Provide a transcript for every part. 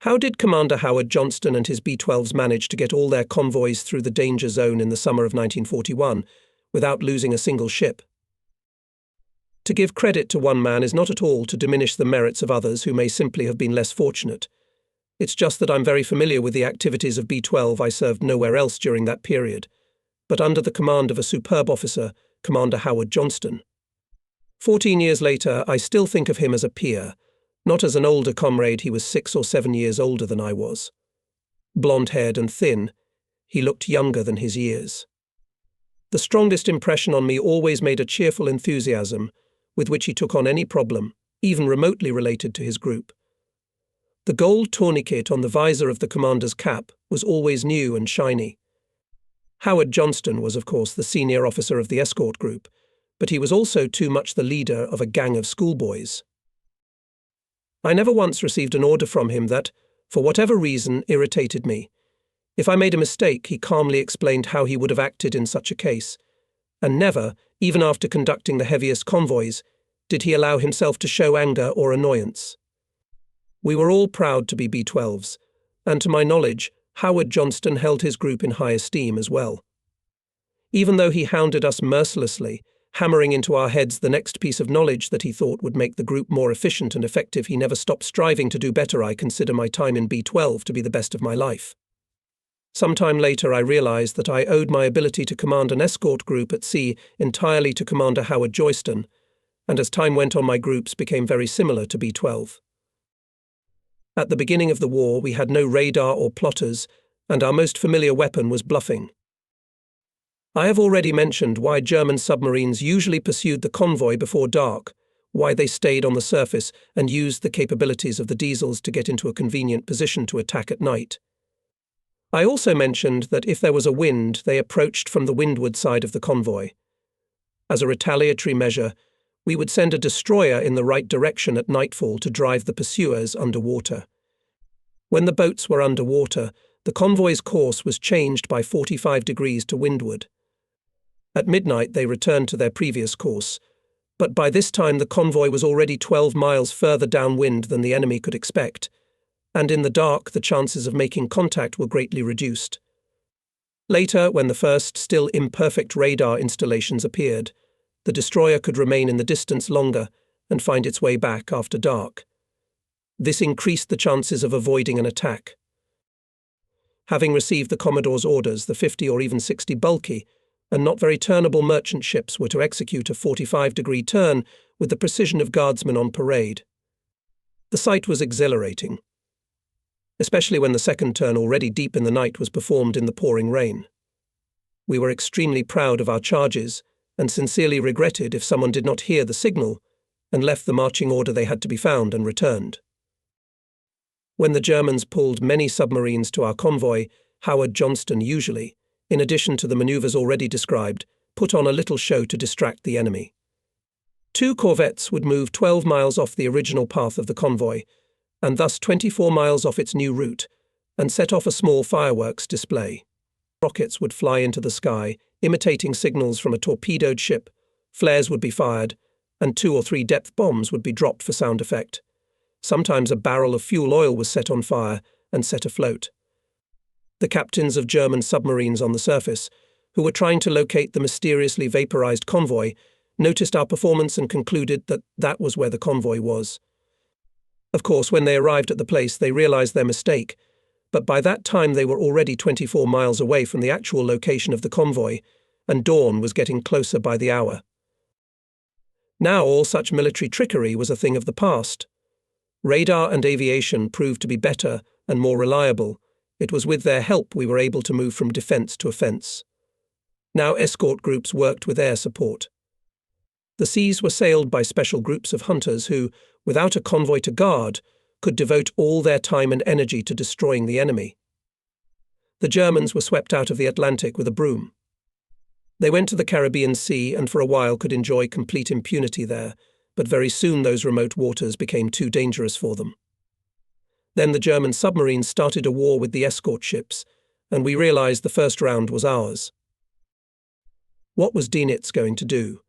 How did Commander Howard Johnston and his B-12s manage to get all their convoys through the danger zone in the summer of 1941 without losing a single ship? To give credit to one man is not at all to diminish the merits of others who may simply have been less fortunate. It's just that I'm very familiar with the activities of B-12 I served nowhere else during that period, but under the command of a superb officer, Commander Howard Johnston. 14 years later, I still think of him as a peer, not as an older comrade. He was 6 or 7 years older than I was. Blonde-haired and thin, he looked younger than his years. The strongest impression on me always made a cheerful enthusiasm with which he took on any problem, even remotely related to his group. The gold tourniquet on the visor of the commander's cap was always new and shiny. Howard Johnston was, of course, the senior officer of the escort group, but he was also too much the leader of a gang of schoolboys. I never once received an order from him that, for whatever reason, irritated me. If I made a mistake, he calmly explained how he would have acted in such a case, and never, even after conducting the heaviest convoys, did he allow himself to show anger or annoyance. We were all proud to be B-12s, and to my knowledge, Howard Johnston held his group in high esteem as well. Even though he hounded us mercilessly, hammering into our heads the next piece of knowledge that he thought would make the group more efficient and effective, he never stopped striving to do better. I consider my time in B-12 to be the best of my life. Some time later I realized that I owed my ability to command an escort group at sea entirely to Commander Howard Johnston, and as time went on my groups became very similar to B-12. At the beginning of the war, we had no radar or plotters, and our most familiar weapon was bluffing. I have already mentioned why German submarines usually pursued the convoy before dark, why they stayed on the surface and used the capabilities of the diesels to get into a convenient position to attack at night. I also mentioned that if there was a wind, they approached from the windward side of the convoy. As a retaliatory measure, we would send a destroyer in the right direction at nightfall to drive the pursuers underwater. When the boats were underwater, the convoy's course was changed by 45 degrees to windward. At midnight they returned to their previous course, but by this time the convoy was already 12 miles further downwind than the enemy could expect, and in the dark the chances of making contact were greatly reduced. Later, when the first, still imperfect radar installations appeared, the destroyer could remain in the distance longer and find its way back after dark. This increased the chances of avoiding an attack. Having received the Commodore's orders, the 50 or even 60 bulky and not very turnable merchant ships were to execute a 45-degree turn with the precision of guardsmen on parade. The sight was exhilarating, especially when the second turn, already deep in the night, was performed in the pouring rain. We were extremely proud of our charges and sincerely regretted if someone did not hear the signal and left the marching order they had to be found and returned. When the Germans pulled many submarines to our convoy, Howard Johnston usually, in addition to the maneuvers already described, put on a little show to distract the enemy. 2 corvettes would move 12 miles off the original path of the convoy, and thus 24 miles off its new route, and set off a small fireworks display. Rockets would fly into the sky, imitating signals from a torpedoed ship, flares would be fired, and 2 or 3 depth bombs would be dropped for sound effect. Sometimes a barrel of fuel oil was set on fire and set afloat. The captains of German submarines on the surface, who were trying to locate the mysteriously vaporized convoy, noticed our performance and concluded that that was where the convoy was. Of course, when they arrived at the place, they realized their mistake, but by that time they were already 24 miles away from the actual location of the convoy, and dawn was getting closer by the hour. Now all such military trickery was a thing of the past. Radar and aviation proved to be better and more reliable. It was with their help we were able to move from defense to offense. Now escort groups worked with air support. The seas were sailed by special groups of hunters who, without a convoy to guard, could devote all their time and energy to destroying the enemy. The Germans were swept out of the Atlantic with a broom. They went to the Caribbean Sea and for a while could enjoy complete impunity there, but very soon those remote waters became too dangerous for them. Then the German submarines started a war with the escort ships, and we realized the first round was ours. What was Dienitz going to do?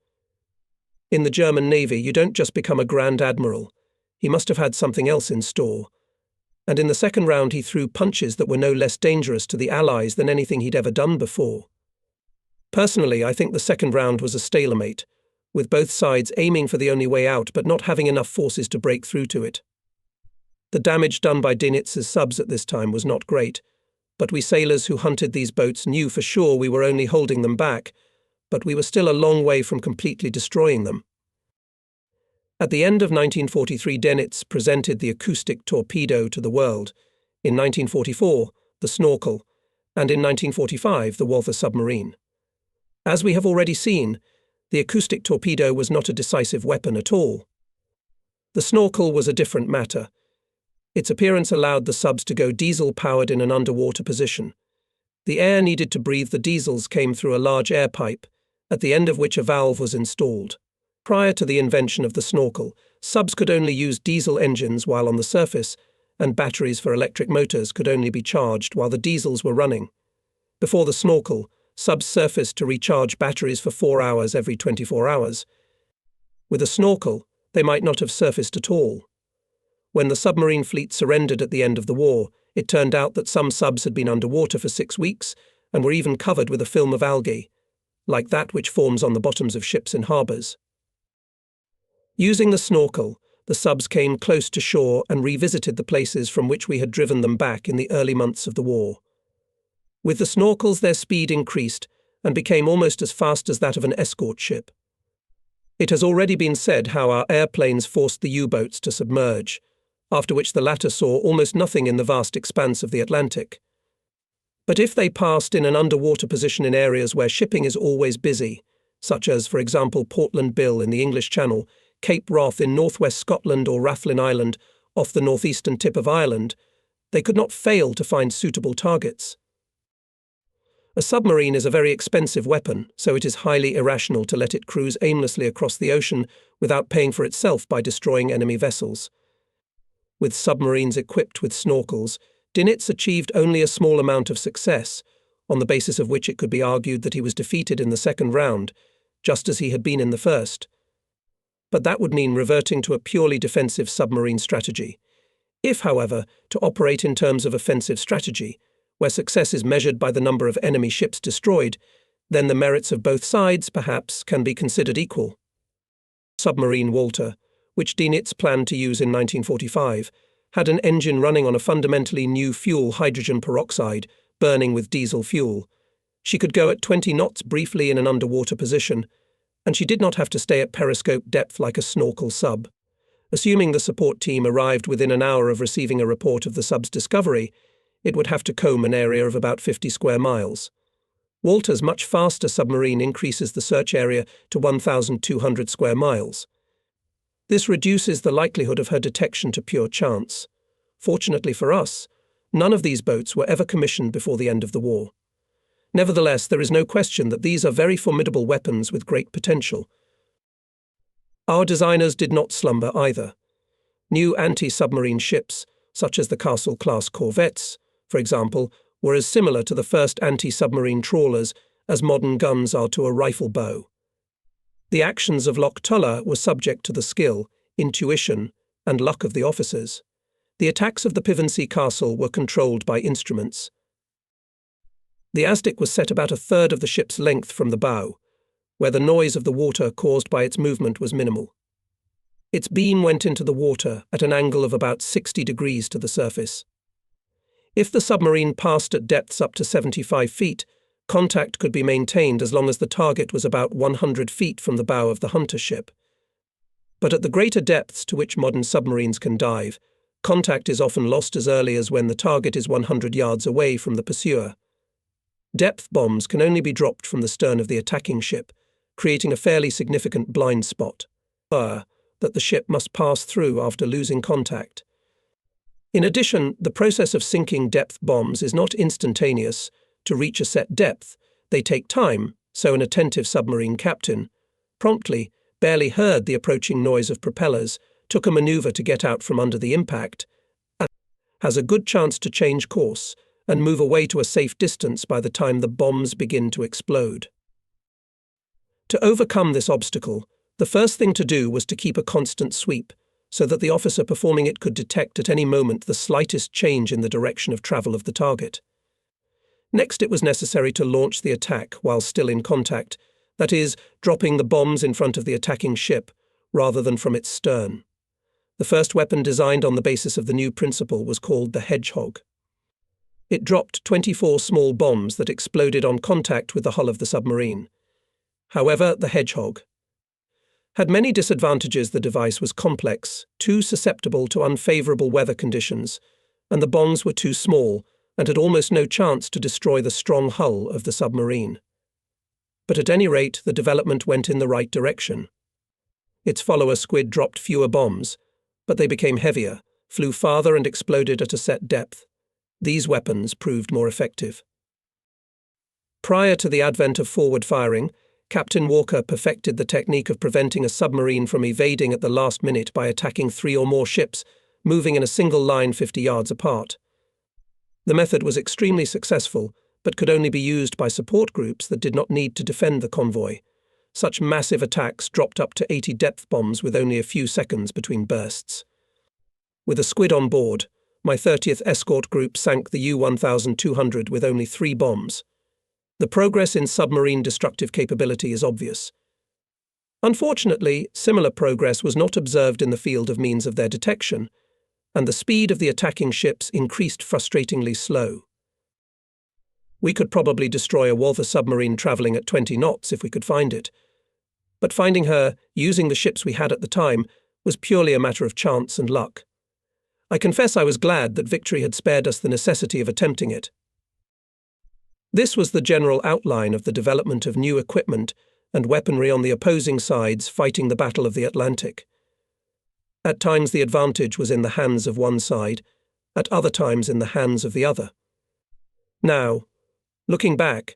In the German Navy, you don't just become a Grand Admiral. He must have had something else in store. And in the second round he threw punches that were no less dangerous to the Allies than anything he'd ever done before. Personally, I think the second round was a stalemate, with both sides aiming for the only way out but not having enough forces to break through to it. The damage done by Dinitz's subs at this time was not great, but we sailors who hunted these boats knew for sure we were only holding them back, but we were still a long way from completely destroying them. At the end of 1943, Dönitz presented the acoustic torpedo to the world, in 1944, the snorkel, and in 1945, the Walther submarine. As we have already seen, the acoustic torpedo was not a decisive weapon at all. The snorkel was a different matter. Its appearance allowed the subs to go diesel-powered in an underwater position. The air needed to breathe the diesels came through a large air pipe, at the end of which a valve was installed. Prior to the invention of the snorkel, subs could only use diesel engines while on the surface, and batteries for electric motors could only be charged while the diesels were running. Before the snorkel, subs surfaced to recharge batteries for 4 hours every 24 hours. With a snorkel, they might not have surfaced at all. When the submarine fleet surrendered at the end of the war, it turned out that some subs had been underwater for 6 weeks and were even covered with a film of algae, like that which forms on the bottoms of ships in harbours. Using the snorkel, the subs came close to shore and revisited the places from which we had driven them back in the early months of the war. With the snorkels, their speed increased and became almost as fast as that of an escort ship. It has already been said how our airplanes forced the U-boats to submerge, after which the latter saw almost nothing in the vast expanse of the Atlantic. But if they passed in an underwater position in areas where shipping is always busy, such as, for example, Portland Bill in the English Channel, Cape Wrath in northwest Scotland or Rathlin Island off the northeastern tip of Ireland, they could not fail to find suitable targets. A submarine is a very expensive weapon, so it is highly irrational to let it cruise aimlessly across the ocean without paying for itself by destroying enemy vessels. With submarines equipped with snorkels, Dönitz achieved only a small amount of success, on the basis of which it could be argued that he was defeated in the second round, just as he had been in the first. But that would mean reverting to a purely defensive submarine strategy. If, however, to operate in terms of offensive strategy, where success is measured by the number of enemy ships destroyed, then the merits of both sides, perhaps, can be considered equal. Submarine Walther, which Dönitz planned to use in 1945, had an engine running on a fundamentally new fuel, hydrogen peroxide, burning with diesel fuel. She could go at 20 knots briefly in an underwater position, and she did not have to stay at periscope depth like a snorkel sub. Assuming the support team arrived within an hour of receiving a report of the sub's discovery, it would have to comb an area of about 50 square miles. Walther's much faster submarine increases the search area to 1,200 square miles. This reduces the likelihood of her detection to pure chance. Fortunately for us, none of these boats were ever commissioned before the end of the war. Nevertheless, there is no question that these are very formidable weapons with great potential. Our designers did not slumber either. New anti-submarine ships, such as the Castle-class corvettes, for example, were as similar to the first anti-submarine trawlers as modern guns are to a rifle bow. The actions of Loch Tulla were subject to the skill, intuition, and luck of the officers. The attacks of the Pevensey Castle were controlled by instruments. The Aztec was set about a third of the ship's length from the bow, where the noise of the water caused by its movement was minimal. Its beam went into the water at an angle of about 60 degrees to the surface. If the submarine passed at depths up to 75 feet, contact could be maintained as long as the target was about 100 feet from the bow of the hunter ship. But at the greater depths to which modern submarines can dive, contact is often lost as early as when the target is 100 yards away from the pursuer. Depth bombs can only be dropped from the stern of the attacking ship, creating a fairly significant blind spot that the ship must pass through after losing contact. In addition, the process of sinking depth bombs is not instantaneous. To reach a set depth, they take time, so an attentive submarine captain promptly barely heard the approaching noise of propellers, took a maneuver to get out from under the impact, and has a good chance to change course and move away to a safe distance by the time the bombs begin to explode. To overcome this obstacle, the first thing to do was to keep a constant sweep, so that the officer performing it could detect at any moment the slightest change in the direction of travel of the target. Next, it was necessary to launch the attack while still in contact, that is, dropping the bombs in front of the attacking ship, rather than from its stern. The first weapon designed on the basis of the new principle was called the Hedgehog. It dropped 24 small bombs that exploded on contact with the hull of the submarine. However, the Hedgehog had many disadvantages. The device was complex, too susceptible to unfavorable weather conditions, and the bombs were too small and had almost no chance to destroy the strong hull of the submarine. But at any rate, the development went in the right direction. Its follower Squid dropped fewer bombs, but they became heavier, flew farther and exploded at a set depth. These weapons proved more effective. Prior to the advent of forward firing, Captain Walker perfected the technique of preventing a submarine from evading at the last minute by attacking 3 or more ships, moving in a single line 50 yards apart. The method was extremely successful, but could only be used by support groups that did not need to defend the convoy. Such massive attacks dropped up to 80 depth bombs with only a few seconds between bursts. With a Squid on board, my 30th Escort Group sank the U-1200 with only 3 bombs. The progress in submarine destructive capability is obvious. Unfortunately, similar progress was not observed in the field of means of their detection, and the speed of the attacking ships increased frustratingly slow. We could probably destroy a Walther submarine travelling at 20 knots if we could find it, but finding her, using the ships we had at the time, was purely a matter of chance and luck. I confess I was glad that victory had spared us the necessity of attempting it. This was the general outline of the development of new equipment and weaponry on the opposing sides fighting the Battle of the Atlantic. At times the advantage was in the hands of one side, at other times in the hands of the other. Now, looking back,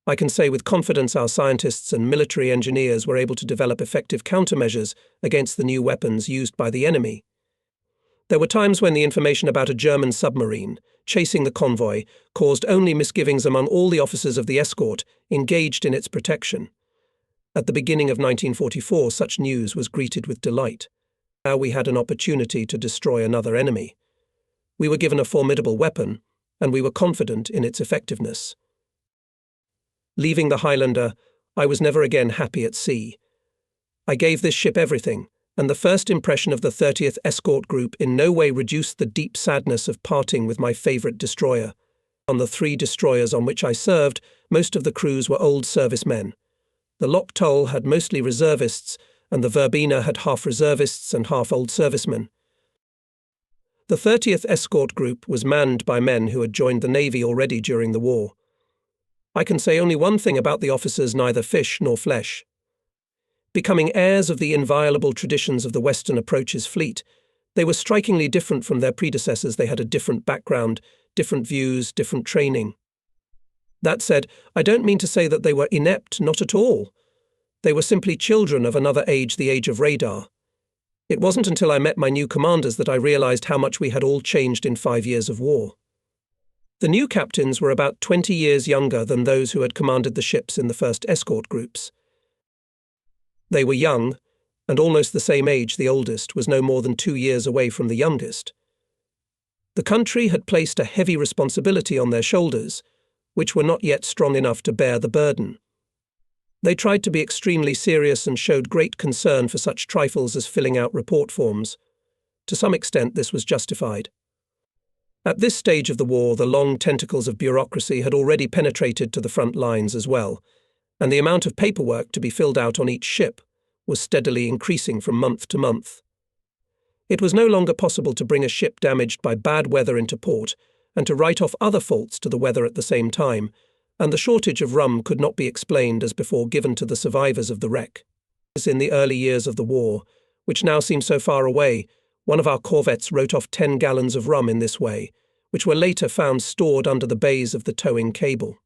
I can say with confidence our scientists and military engineers were able to develop effective countermeasures against the new weapons used by the enemy. There were times when the information about a German submarine chasing the convoy caused only misgivings among all the officers of the escort engaged in its protection. At the beginning of 1944, such news was greeted with delight. Now we had an opportunity to destroy another enemy. We were given a formidable weapon, and we were confident in its effectiveness. Leaving the Highlander, I was never again happy at sea. I gave this ship everything, and the first impression of the 30th Escort Group in no way reduced the deep sadness of parting with my favourite destroyer. On the 3 destroyers on which I served, most of the crews were old servicemen. The Loch Toll had mostly reservists, and the Verbena had half reservists and half old servicemen. The 30th Escort Group was manned by men who had joined the Navy already during the war. I can say only one thing about the officers, neither fish nor flesh. Becoming heirs of the inviolable traditions of the Western Approaches fleet, they were strikingly different from their predecessors. They had a different background, different views, different training. That said, I don't mean to say that they were inept, not at all. They were simply children of another age, the age of radar. It wasn't until I met my new commanders that I realized how much we had all changed in 5 years of war. The new captains were about 20 years younger than those who had commanded the ships in the first escort groups. They were young, and almost the same age. The oldest was no more than 2 years away from the youngest. The country had placed a heavy responsibility on their shoulders, which were not yet strong enough to bear the burden. They tried to be extremely serious and showed great concern for such trifles as filling out report forms. To some extent, this was justified. At this stage of the war, the long tentacles of bureaucracy had already penetrated to the front lines as well, and the amount of paperwork to be filled out on each ship was steadily increasing from month to month. It was no longer possible to bring a ship damaged by bad weather into port and to write off other faults to the weather at the same time, and the shortage of rum could not be explained as before given to the survivors of the wreck. As in the early years of the war, which now seem so far away, one of our corvettes wrote off 10 gallons of rum in this way, which were later found stored under the bays of the towing cable.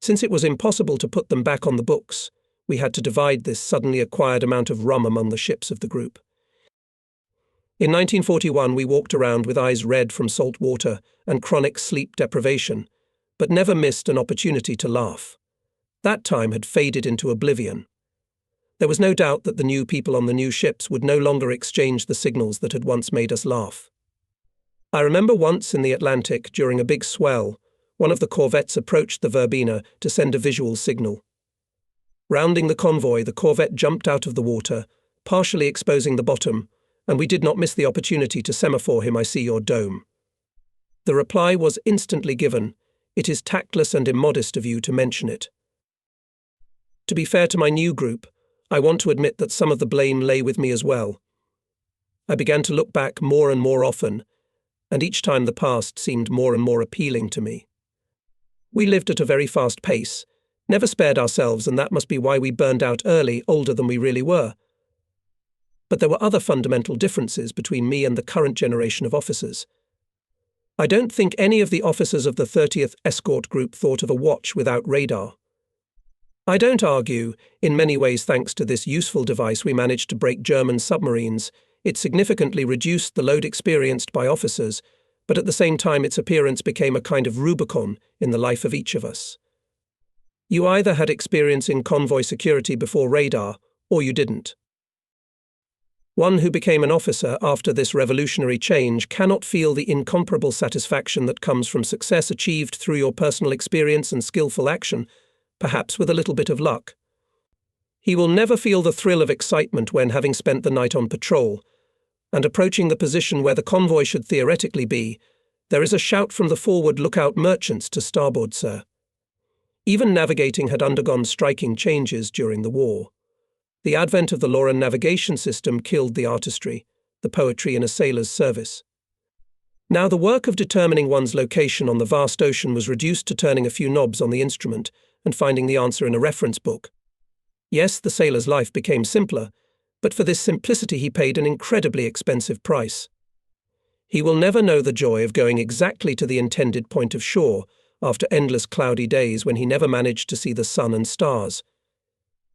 Since it was impossible to put them back on the books, we had to divide this suddenly acquired amount of rum among the ships of the group. In 1941 we walked around with eyes red from salt water and chronic sleep deprivation, but never missed an opportunity to laugh. That time had faded into oblivion. There was no doubt that the new people on the new ships would no longer exchange the signals that had once made us laugh. I remember once in the Atlantic, during a big swell, one of the corvettes approached the Verbena to send a visual signal. Rounding the convoy, the corvette jumped out of the water, partially exposing the bottom, and we did not miss the opportunity to semaphore him, "I see your dome." The reply was instantly given, "It is tactless and immodest of you to mention it." To be fair to my new group, I want to admit that some of the blame lay with me as well. I began to look back more and more often, and each time the past seemed more and more appealing to me. We lived at a very fast pace, never spared ourselves, and that must be why we burned out early, older than we really were. But there were other fundamental differences between me and the current generation of officers. I don't think any of the officers of the 30th Escort Group thought of a watch without radar. I don't argue, in many ways thanks to this useful device we managed to break German submarines. It significantly reduced the load experienced by officers, but at the same time its appearance became a kind of Rubicon in the life of each of us. You either had experience in convoy security before radar, or you didn't. One who became an officer after this revolutionary change cannot feel the incomparable satisfaction that comes from success achieved through your personal experience and skillful action, perhaps with a little bit of luck. He will never feel the thrill of excitement when, having spent the night on patrol, and approaching the position where the convoy should theoretically be, there is a shout from the forward "Look out, merchants, to starboard, sir." Even navigating had undergone striking changes during the war. The advent of the Loren navigation system killed the artistry, the poetry in a sailor's service. Now the work of determining one's location on the vast ocean was reduced to turning a few knobs on the instrument and finding the answer in a reference book. Yes, the sailor's life became simpler, but for this simplicity he paid an incredibly expensive price. He will never know the joy of going exactly to the intended point of shore after endless cloudy days when he never managed to see the sun and stars.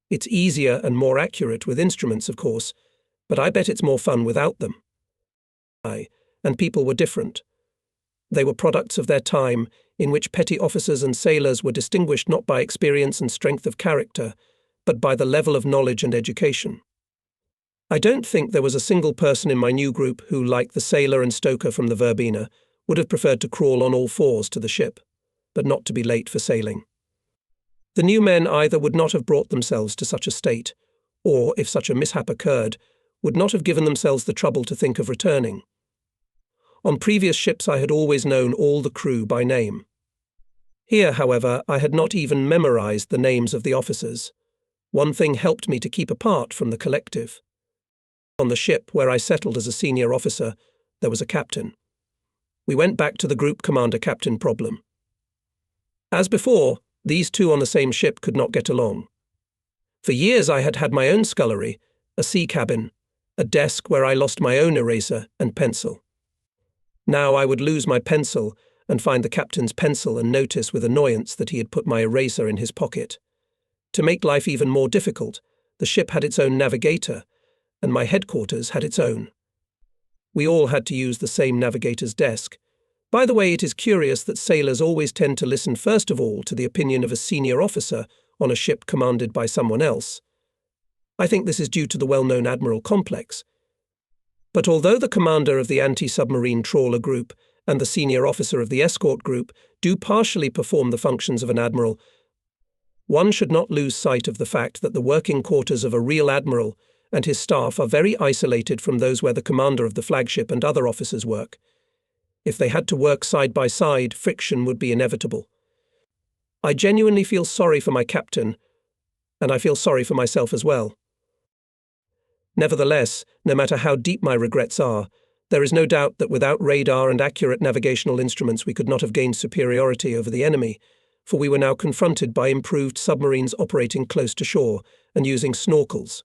It's easier and more accurate with instruments, of course, but I bet it's more fun without them. And people were different. They were products of their time, in which petty officers and sailors were distinguished not by experience and strength of character, but by the level of knowledge and education. I don't think there was a single person in my new group who, like the sailor and stoker from the Verbena, would have preferred to crawl on all fours to the ship, but not to be late for sailing. The new men either would not have brought themselves to such a state, or, if such a mishap occurred, would not have given themselves the trouble to think of returning. On previous ships I had always known all the crew by name. Here, however, I had not even memorized the names of the officers. One thing helped me to keep apart from the collective. On the ship where I settled as a senior officer, there was a captain. We went back to the group commander-captain problem. As before, these two on the same ship could not get along. For years I had had my own scullery, a sea cabin, a desk where I lost my own eraser and pencil. Now I would lose my pencil and find the captain's pencil and notice with annoyance that he had put my eraser in his pocket. To make life even more difficult, the ship had its own navigator, and my headquarters had its own. We all had to use the same navigator's desk. By the way, it is curious that sailors always tend to listen first of all to the opinion of a senior officer on a ship commanded by someone else. I think this is due to the well-known admiral complex. But although the commander of the anti-submarine trawler group and the senior officer of the escort group do partially perform the functions of an admiral, one should not lose sight of the fact that the working quarters of a real admiral and his staff are very isolated from those where the commander of the flagship and other officers work. If they had to work side by side, friction would be inevitable. I genuinely feel sorry for my captain, and I feel sorry for myself as well. Nevertheless, no matter how deep my regrets are, there is no doubt that without radar and accurate navigational instruments we could not have gained superiority over the enemy, for we were now confronted by improved submarines operating close to shore and using snorkels.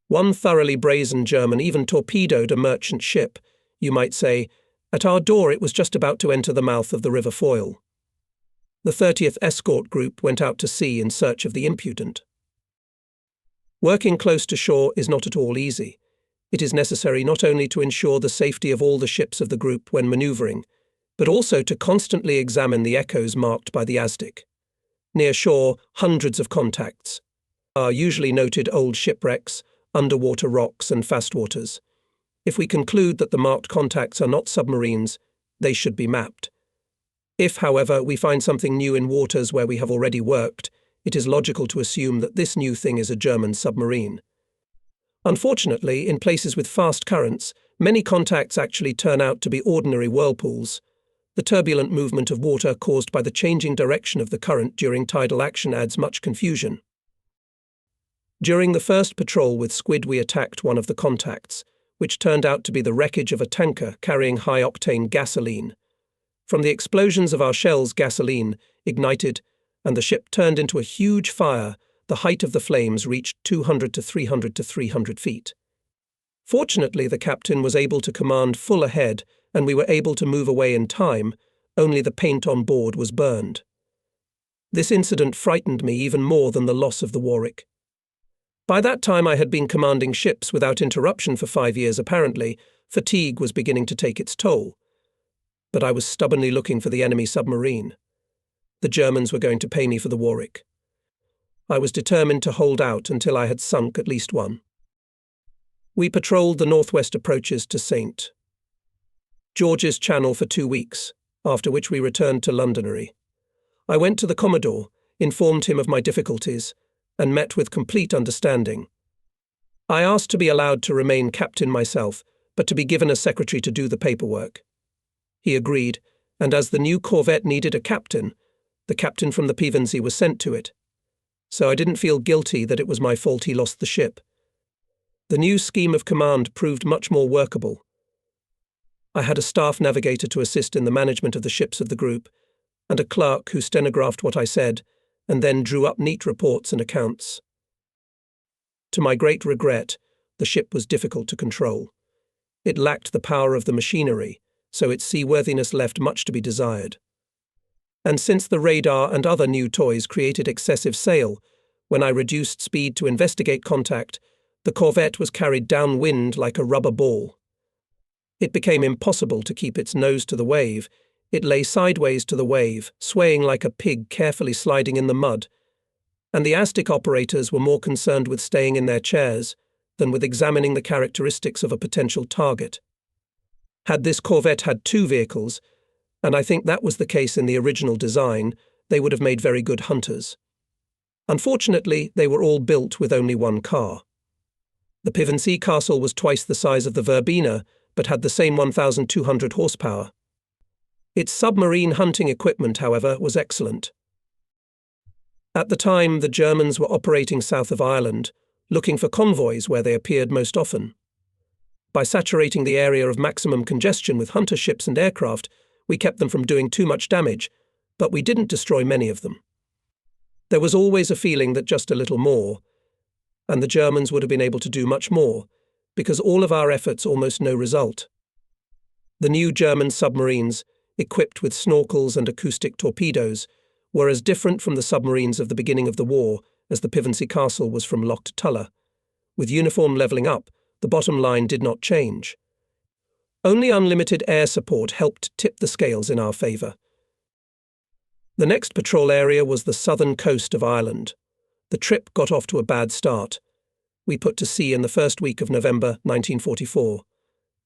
One thoroughly brazen German even torpedoed a merchant ship. You might say, at our door it was just about to enter the mouth of the River Foyle. The 30th Escort Group went out to sea in search of the impudent. Working close to shore is not at all easy. It is necessary not only to ensure the safety of all the ships of the group when manoeuvring, but also to constantly examine the echoes marked by the ASDIC. Near shore, hundreds of contacts. are usually noted old shipwrecks, underwater rocks, and fast waters. If we conclude that the marked contacts are not submarines, they should be mapped. If, however, we find something new in waters where we have already worked, it is logical to assume that this new thing is a German submarine. Unfortunately, in places with fast currents, many contacts actually turn out to be ordinary whirlpools. The turbulent movement of water caused by the changing direction of the current during tidal action adds much confusion. During the first patrol with Squid, we attacked one of the contacts, which turned out to be the wreckage of a tanker carrying high-octane gasoline. From the explosions of our shells, gasoline ignited, and the ship turned into a huge fire. The height of the flames reached 200 to 300 feet. Fortunately, the captain was able to command full ahead, and we were able to move away in time. Only the paint on board was burned. This incident frightened me even more than the loss of the Warwick. By that time I had been commanding ships without interruption for 5 years apparently. Fatigue was beginning to take its toll. But I was stubbornly looking for the enemy submarine. The Germans were going to pay me for the Warwick. I was determined to hold out until I had sunk at least one. We patrolled the northwest approaches to St. George's Channel for 2 weeks, after which we returned to Londonderry. I went to the Commodore, informed him of my difficulties, and met with complete understanding. I asked to be allowed to remain captain myself, but to be given a secretary to do the paperwork. He agreed, and as the new corvette needed a captain, the captain from the Pevensey was sent to it. So I didn't feel guilty that it was my fault he lost the ship. The new scheme of command proved much more workable. I had a staff navigator to assist in the management of the ships of the group, and a clerk who stenographed what I said, and then drew up neat reports and accounts. To my great regret, the ship was difficult to control. It lacked the power of the machinery, so its seaworthiness left much to be desired. And since the radar and other new toys created excessive sail, when I reduced speed to investigate contact, the corvette was carried downwind like a rubber ball. It became impossible to keep its nose to the wave. It lay sideways to the wave, swaying like a pig carefully sliding in the mud, and the Aztec operators were more concerned with staying in their chairs than with examining the characteristics of a potential target. Had this corvette had 2 vehicles, and I think that was the case in the original design, they would have made very good hunters. Unfortunately, they were all built with only 1 car. The Pevensey Castle was twice the size of the Verbena, but had the same 1,200 horsepower. Its submarine hunting equipment, however, was excellent. At the time, the Germans were operating south of Ireland, looking for convoys where they appeared most often. By saturating the area of maximum congestion with hunter ships and aircraft, we kept them from doing too much damage, but we didn't destroy many of them. There was always a feeling that just a little more, and the Germans would have been able to do much more, because all of our efforts almost no result. The new German submarines, equipped with snorkels and acoustic torpedoes, were as different from the submarines of the beginning of the war as the Pevensey Castle was from Loch Tulla. With uniform levelling up, the bottom line did not change. Only unlimited air support helped tip the scales in our favour. The next patrol area was the southern coast of Ireland. The trip got off to a bad start. We put to sea in the first week of November 1944.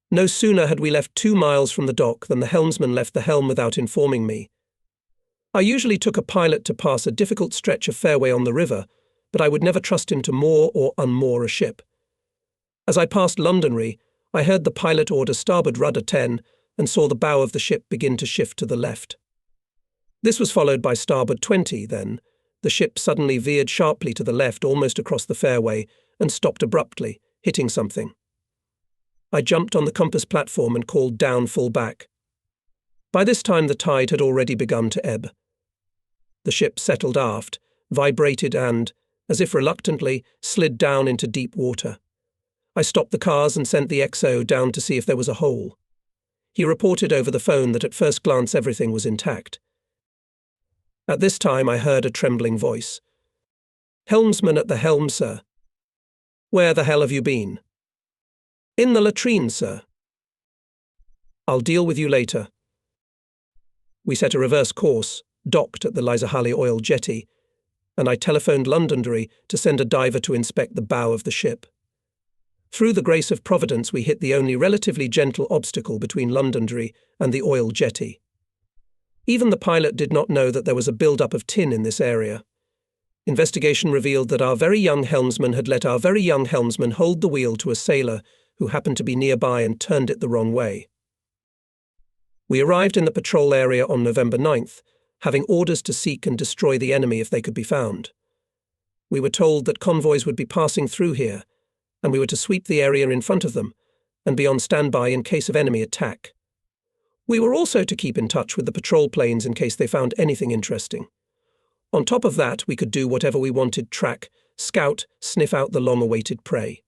No sooner had we left 2 miles from the dock than the helmsman left the helm without informing me. I usually took a pilot to pass a difficult stretch of fairway on the river, but I would never trust him to moor or unmoor a ship. As I passed Londonderry, I heard the pilot order starboard rudder 10 and saw the bow of the ship begin to shift to the left. This was followed by starboard 20 then. The ship suddenly veered sharply to the left almost across the fairway and stopped abruptly, hitting something. I jumped on the compass platform and called down full back. By this time the tide had already begun to ebb. The ship settled aft, vibrated and, as if reluctantly, slid down into deep water. I stopped the cars and sent the XO down to see if there was a hole. He reported over the phone that at first glance everything was intact. At this time I heard a trembling voice. "Helmsman at the helm, sir." "Where the hell have you been?" "In the latrine, sir." "I'll deal with you later." We set a reverse course, docked at the Lysahali oil jetty, and I telephoned Londonderry to send a diver to inspect the bow of the ship. Through the grace of Providence, we hit the only relatively gentle obstacle between Londonderry and the oil jetty. Even the pilot did not know that there was a build-up of tin in this area. Investigation revealed that our very young helmsman had let our very young helmsman hold the wheel to a sailor who happened to be nearby and turned it the wrong way. We arrived in the patrol area on November 9th, having orders to seek and destroy the enemy if they could be found. We were told that convoys would be passing through here, and we were to sweep the area in front of them and be on standby in case of enemy attack. We were also to keep in touch with the patrol planes in case they found anything interesting. On top of that, we could do whatever we wanted: track, scout, sniff out the long-awaited prey.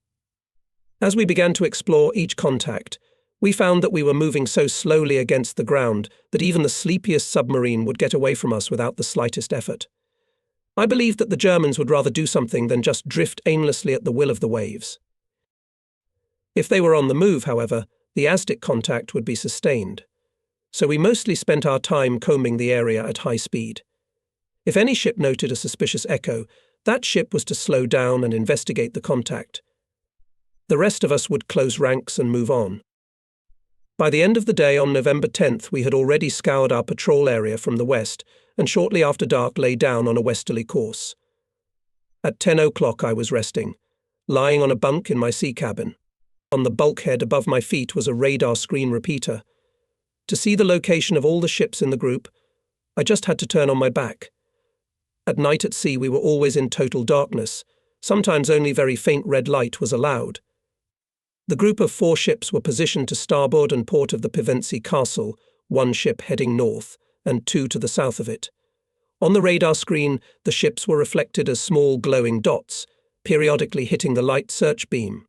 As we began to explore each contact, we found that we were moving so slowly against the ground that even the sleepiest submarine would get away from us without the slightest effort. I believed that the Germans would rather do something than just drift aimlessly at the will of the waves. If they were on the move, however, the Aztec contact would be sustained. So we mostly spent our time combing the area at high speed. If any ship noted a suspicious echo, that ship was to slow down and investigate the contact. The rest of us would close ranks and move on. By the end of the day on November 10th, we had already scoured our patrol area from the west, and shortly after dark lay down on a westerly course. At 10 o'clock I was resting, lying on a bunk in my sea cabin. On the bulkhead above my feet was a radar screen repeater. To see the location of all the ships in the group, I just had to turn on my back. At night at sea we were always in total darkness. Sometimes only very faint red light was allowed. The group of 4 ships were positioned to starboard and port of the Pevensey Castle, 1 ship heading north, and 2 to the south of it. On the radar screen, the ships were reflected as small glowing dots, periodically hitting the light search beam.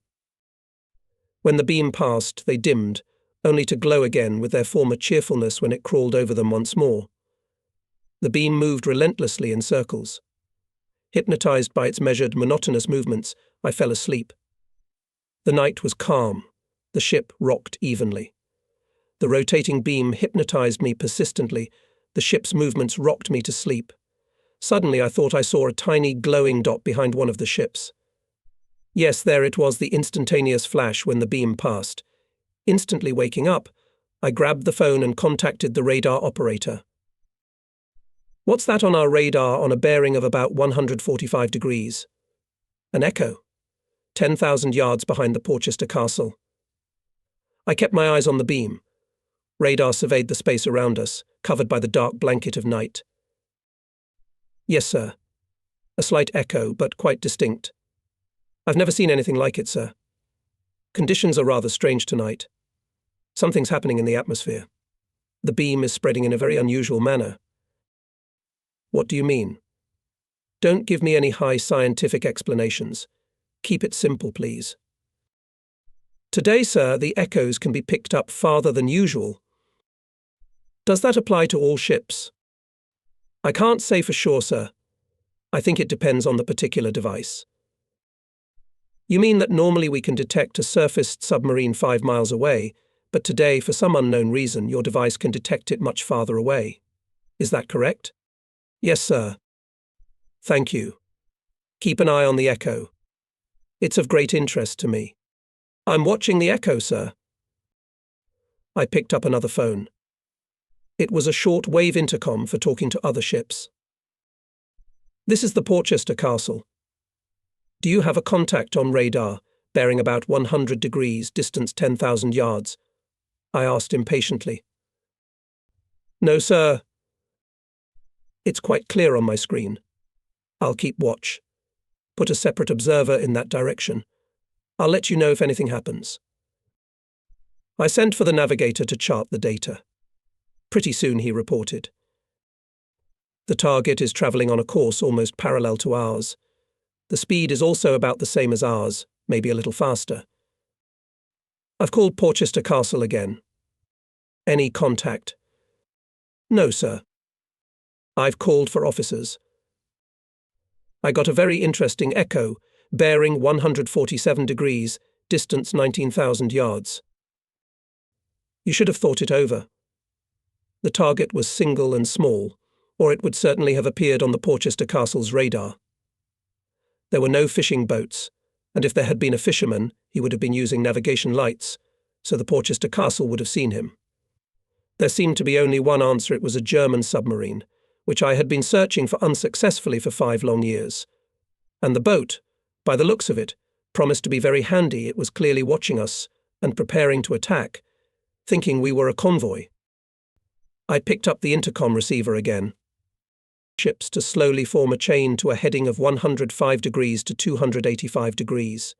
When the beam passed, they dimmed, only to glow again with their former cheerfulness when it crawled over them once more. The beam moved relentlessly in circles. Hypnotized by its measured, monotonous movements, I fell asleep. The night was calm. The ship rocked evenly. The rotating beam hypnotized me persistently. The ship's movements rocked me to sleep. Suddenly I thought I saw a tiny glowing dot behind one of the ships. Yes, there it was, the instantaneous flash when the beam passed. Instantly waking up, I grabbed the phone and contacted the radar operator. "What's that on our radar on a bearing of about 145 degrees? "An echo. 10,000 yards behind the Porchester Castle." I kept my eyes on the beam. Radar surveyed the space around us, covered by the dark blanket of night. "Yes, sir. A slight echo, but quite distinct. I've never seen anything like it, sir. Conditions are rather strange tonight. Something's happening in the atmosphere. The beam is spreading in a very unusual manner." "What do you mean?" "Don't give me any high scientific explanations. Keep it simple, please." "Today, sir, the echoes can be picked up farther than usual." "Does that apply to all ships?" "I can't say for sure, sir. I think it depends on the particular device." "You mean that normally we can detect a surfaced submarine 5 miles away, but today, for some unknown reason, your device can detect it much farther away. Is that correct?" "Yes, sir." "Thank you. Keep an eye on the echo. It's of great interest to me." "I'm watching the echo, sir." I picked up another phone. It was a short-wave intercom for talking to other ships. "This is the Porchester Castle. Do you have a contact on radar, bearing about 100 degrees, distance 10,000 yards? I asked impatiently. "No, sir." "It's quite clear on my screen. I'll keep watch. Put a separate observer in that direction. I'll let you know if anything happens." I sent for the navigator to chart the data. Pretty soon he reported. "The target is travelling on a course almost parallel to ours. The speed is also about the same as ours, maybe a little faster. I've called Porchester Castle again." "Any contact?" "No, sir." "I've called for officers." "I got a very interesting echo, bearing 147 degrees, distance 19,000 yards. You should have thought it over. The target was single and small, or it would certainly have appeared on the Porchester Castle's radar. There were no fishing boats, and if there had been a fisherman, he would have been using navigation lights, so the Porchester Castle would have seen him. There seemed to be only one answer: it was a German submarine, which I had been searching for unsuccessfully for 5 long years. And the boat, by the looks of it, promised to be very handy. It was clearly watching us and preparing to attack, thinking we were a convoy. I picked up the intercom receiver again. Ships to slowly form a chain to a heading of 105 degrees to 285 degrees.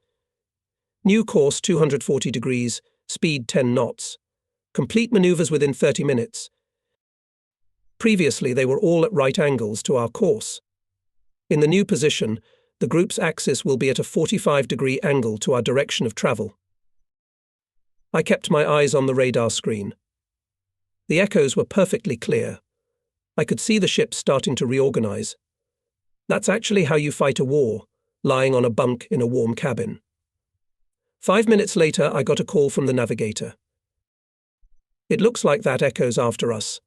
New course 240 degrees, speed 10 knots. Complete maneuvers within 30 minutes. Previously, they were all at right angles to our course. In the new position, the group's axis will be at a 45-degree angle to our direction of travel. I kept my eyes on the radar screen. The echoes were perfectly clear. I could see the ships starting to reorganize. That's actually how you fight a war, lying on a bunk in a warm cabin. 5 minutes later, I got a call from the navigator. It looks like that echo's after us.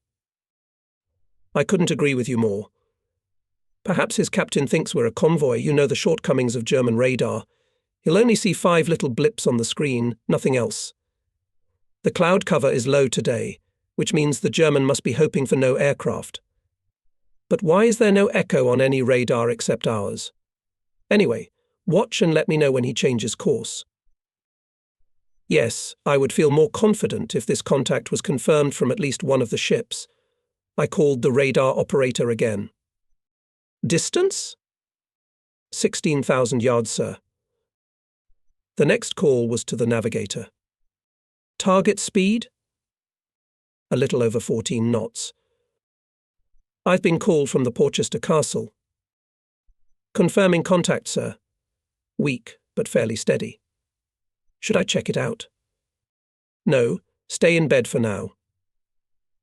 I couldn't agree with you more. Perhaps his captain thinks we're a convoy. You know the shortcomings of German radar. He'll only see 5 little blips on the screen, nothing else. The cloud cover is low today, which means the German must be hoping for no aircraft. But why is there no echo on any radar except ours? Anyway, watch and let me know when he changes course. Yes, I would feel more confident if this contact was confirmed from at least one of the ships. I called the radar operator again. Distance? 16,000 yards, sir. The next call was to the navigator. Target speed? A little over 14 knots. I've been called from the Porchester Castle. Confirming contact, sir. Weak, but fairly steady. Should I check it out? No, stay in bed for now.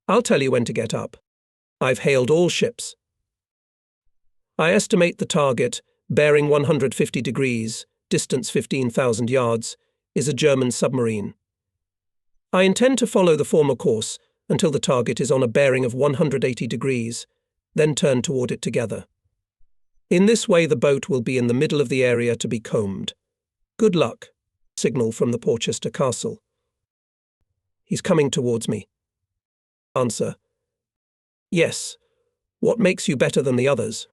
I'll tell you when to get up. I've hailed all ships. I estimate the target, bearing 150 degrees, distance 15,000 yards, is a German submarine. I intend to follow the former course until the target is on a bearing of 180 degrees, then turn toward it together. In this way, the boat will be in the middle of the area to be combed. Good luck. Signal from the Porchester Castle. He's coming towards me. Answer. Yes. What makes you better than the others?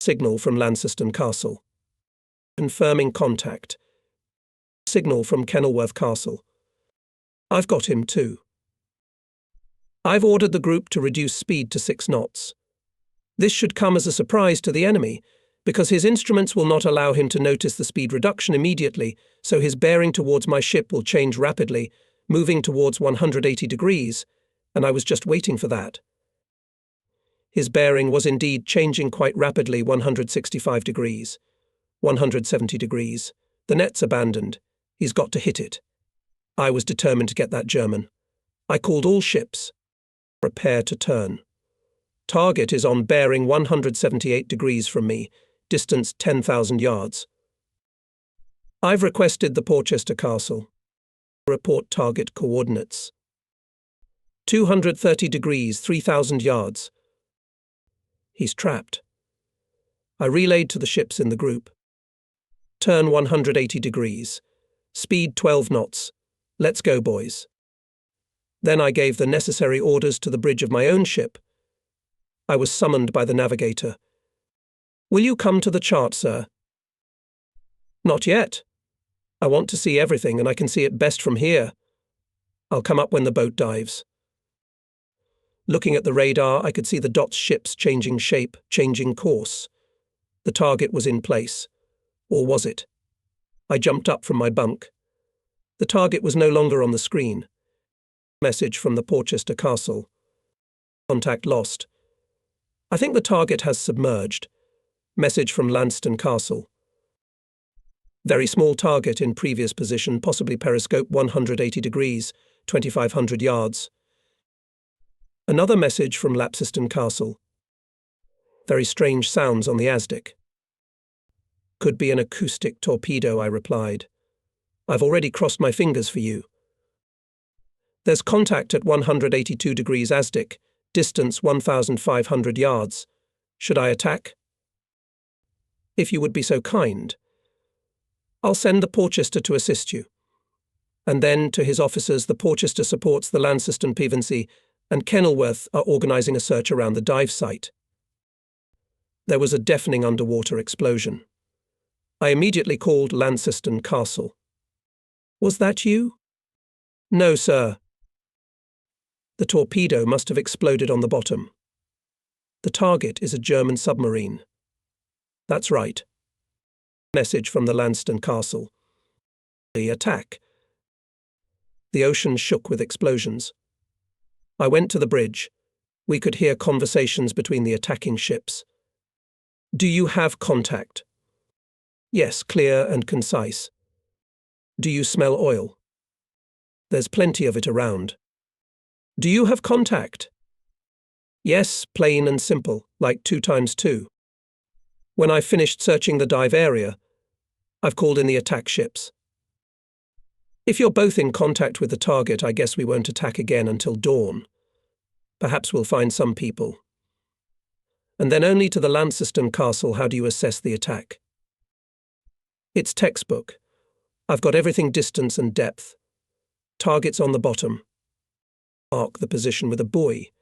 Signal from Launceston Castle. Confirming contact. Signal from Kenilworth Castle. I've got him too. I've ordered the group to reduce speed to 6 knots. This should come as a surprise to the enemy, because his instruments will not allow him to notice the speed reduction immediately, so his bearing towards my ship will change rapidly, moving towards 180 degrees, and I was just waiting for that. His bearing was indeed changing quite rapidly, 165 degrees, 170 degrees. The net's abandoned. He's got to hit it. I was determined to get that German. I called all ships. Prepare to turn. Target is on bearing 178 degrees from me, distance 10,000 yards. I've requested the Porchester Castle. Report target coordinates. 230 degrees, 3,000 yards. He's trapped. I relayed to the ships in the group. Turn 180 degrees. Speed 12 knots. Let's go, boys. Then I gave the necessary orders to the bridge of my own ship. I was summoned by the navigator. Will you come to the chart, sir? Not yet. I want to see everything, and I can see it best from here. I'll come up when the boat dives. Looking at the radar, I could see the dot's ships changing shape, changing course. The target was in place. Or was it? I jumped up from my bunk. The target was no longer on the screen. Message from the Porchester Castle. Contact lost. I think the target has submerged. Message from Launceston Castle. Very small target in previous position, possibly periscope 180 degrees, 2,500 yards. Another message from Launceston Castle. Very strange sounds on the Aztec. Could be an acoustic torpedo, I replied. I've already crossed my fingers for you. There's contact at 182 degrees Aztec, Distance 1,500 yards. Should I attack? If you would be so kind. I'll send the Porchester to assist you. And then, to his officers, the Porchester supports the Launceston, Pevensey, and Kenilworth are organising a search around the dive site. There was a deafening underwater explosion. I immediately called Launceston Castle. Was that you? No, sir. The torpedo must have exploded on the bottom. The target is a German submarine. That's right. Message from the Launceston Castle. The attack. The ocean shook with explosions. I went to the bridge. We could hear conversations between the attacking ships. Do you have contact? Yes, clear and concise. Do you smell oil? There's plenty of it around. Do you have contact? Yes, plain and simple, like 2 times 2. When I've finished searching the dive area, I've called in the attack ships. If you're both in contact with the target, I guess we won't attack again until dawn. Perhaps we'll find some people. And then only to the Launceston Castle, how do you assess the attack? It's textbook. I've got everything distance and depth. Target's on the bottom. Mark the position with a buoy.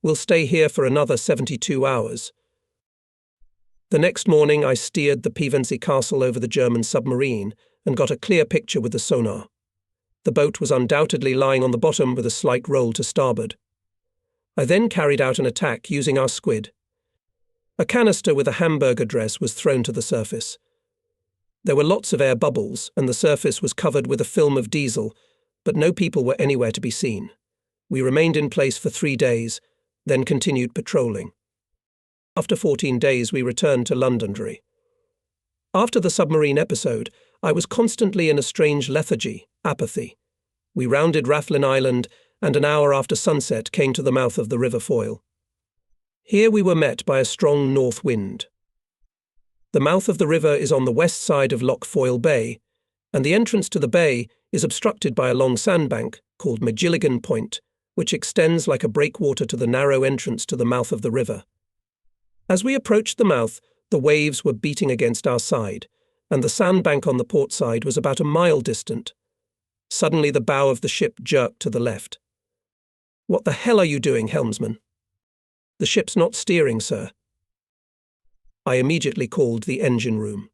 We'll stay here for another 72 hours. The next morning I steered the Pevensey Castle over the German submarine and got a clear picture with the sonar. The boat was undoubtedly lying on the bottom with a slight roll to starboard. I then carried out an attack using our squid. A canister with a hamburger dress was thrown to the surface. There were lots of air bubbles and the surface was covered with a film of diesel, but no people were anywhere to be seen. We remained in place for 3 days, then continued patrolling. After 14 days, we returned to Londonderry. After the submarine episode, I was constantly in a strange lethargy, apathy. We rounded Rathlin Island, and an hour after sunset came to the mouth of the River Foyle. Here we were met by a strong north wind. The mouth of the river is on the west side of Loch Foyle Bay, and the entrance to the bay is obstructed by a long sandbank called Magilligan Point, which extends like a breakwater to the narrow entrance to the mouth of the river. As we approached the mouth, the waves were beating against our side, and the sandbank on the port side was about a mile distant. Suddenly the bow of the ship jerked to the left. "What the hell are you doing, helmsman?" "The ship's not steering, sir." I immediately called the engine room.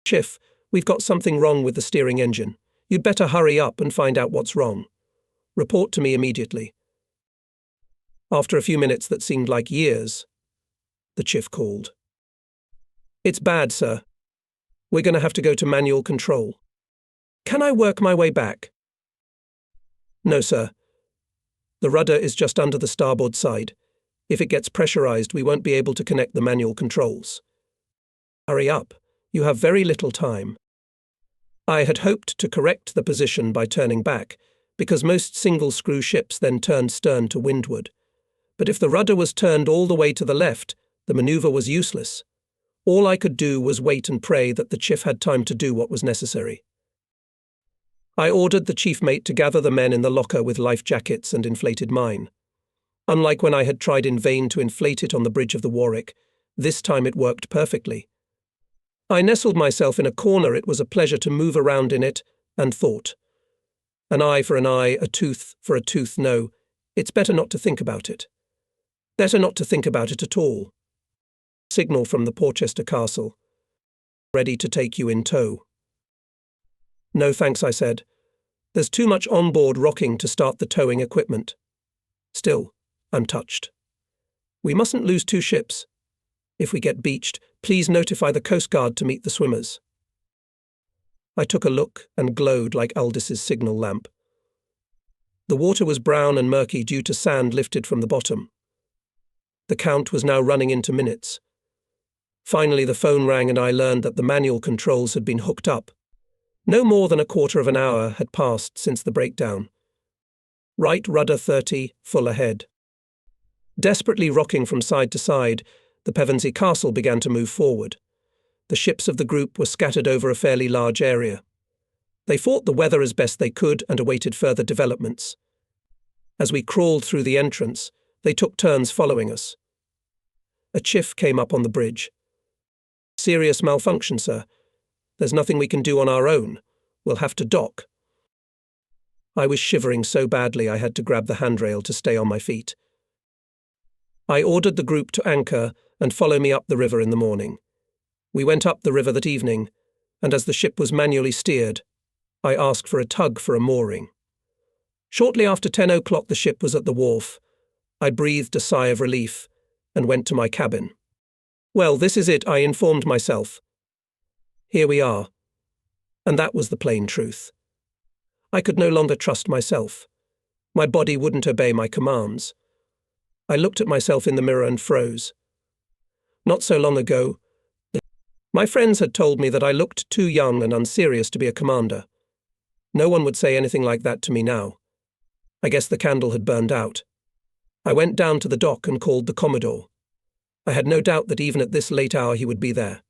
"Chief, we've got something wrong with the steering engine. You'd better hurry up and find out what's wrong. Report to me immediately." After a few minutes that seemed like years, the chief called. "It's bad, sir. We're going to have to go to manual control. Can I work my way back?" "No, sir. The rudder is just under the starboard side. If it gets pressurized, we won't be able to connect the manual controls." "Hurry up. You have very little time." I had hoped to correct the position by turning back, because most single-screw ships then turned stern to windward. But if the rudder was turned all the way to the left, the manoeuvre was useless. All I could do was wait and pray that the chief had time to do what was necessary. I ordered the chief mate to gather the men in the locker with life jackets and inflated mine. Unlike when I had tried in vain to inflate it on the bridge of the Warwick, this time it worked perfectly. I nestled myself in a corner. It was a pleasure to move around in it, and thought. An eye for an eye, a tooth for a tooth, no, it's better not to think about it. Better not to think about it at all. Signal from the Porchester Castle. "Ready to take you in tow." "No thanks," I said. "There's too much on-board rocking to start the towing equipment. Still, I'm touched. We mustn't lose 2 ships. If we get beached, please notify the Coast Guard to meet the swimmers." I took a look and glowed like Aldis's signal lamp. The water was brown and murky due to sand lifted from the bottom. The count was now running into minutes. Finally the phone rang and I learned that the manual controls had been hooked up. No more than a quarter of an hour had passed since the breakdown. Right rudder 30, full ahead. Desperately rocking from side to side, the Pevensey Castle began to move forward. The ships of the group were scattered over a fairly large area. They fought the weather as best they could and awaited further developments. As we crawled through the entrance, They took turns following us. A chiff came up on the bridge. "Serious malfunction, sir. There's nothing we can do on our own. We'll have to dock." I was shivering so badly I had to grab the handrail to stay on my feet. I ordered the group to anchor and follow me up the river in the morning. We went up the river that evening, and as the ship was manually steered, I asked for a tug for a mooring. Shortly after 10 o'clock the ship was at the wharf. I breathed a sigh of relief and went to my cabin. "Well, this is it," I informed myself. "Here we are." And that was the plain truth. I could no longer trust myself. My body wouldn't obey my commands. I looked at myself in the mirror and froze. Not so long ago, my friends had told me that I looked too young and unserious to be a commander. No one would say anything like that to me now. I guess the candle had burned out. I went down to the dock and called the Commodore. I had no doubt that even at this late hour he would be there.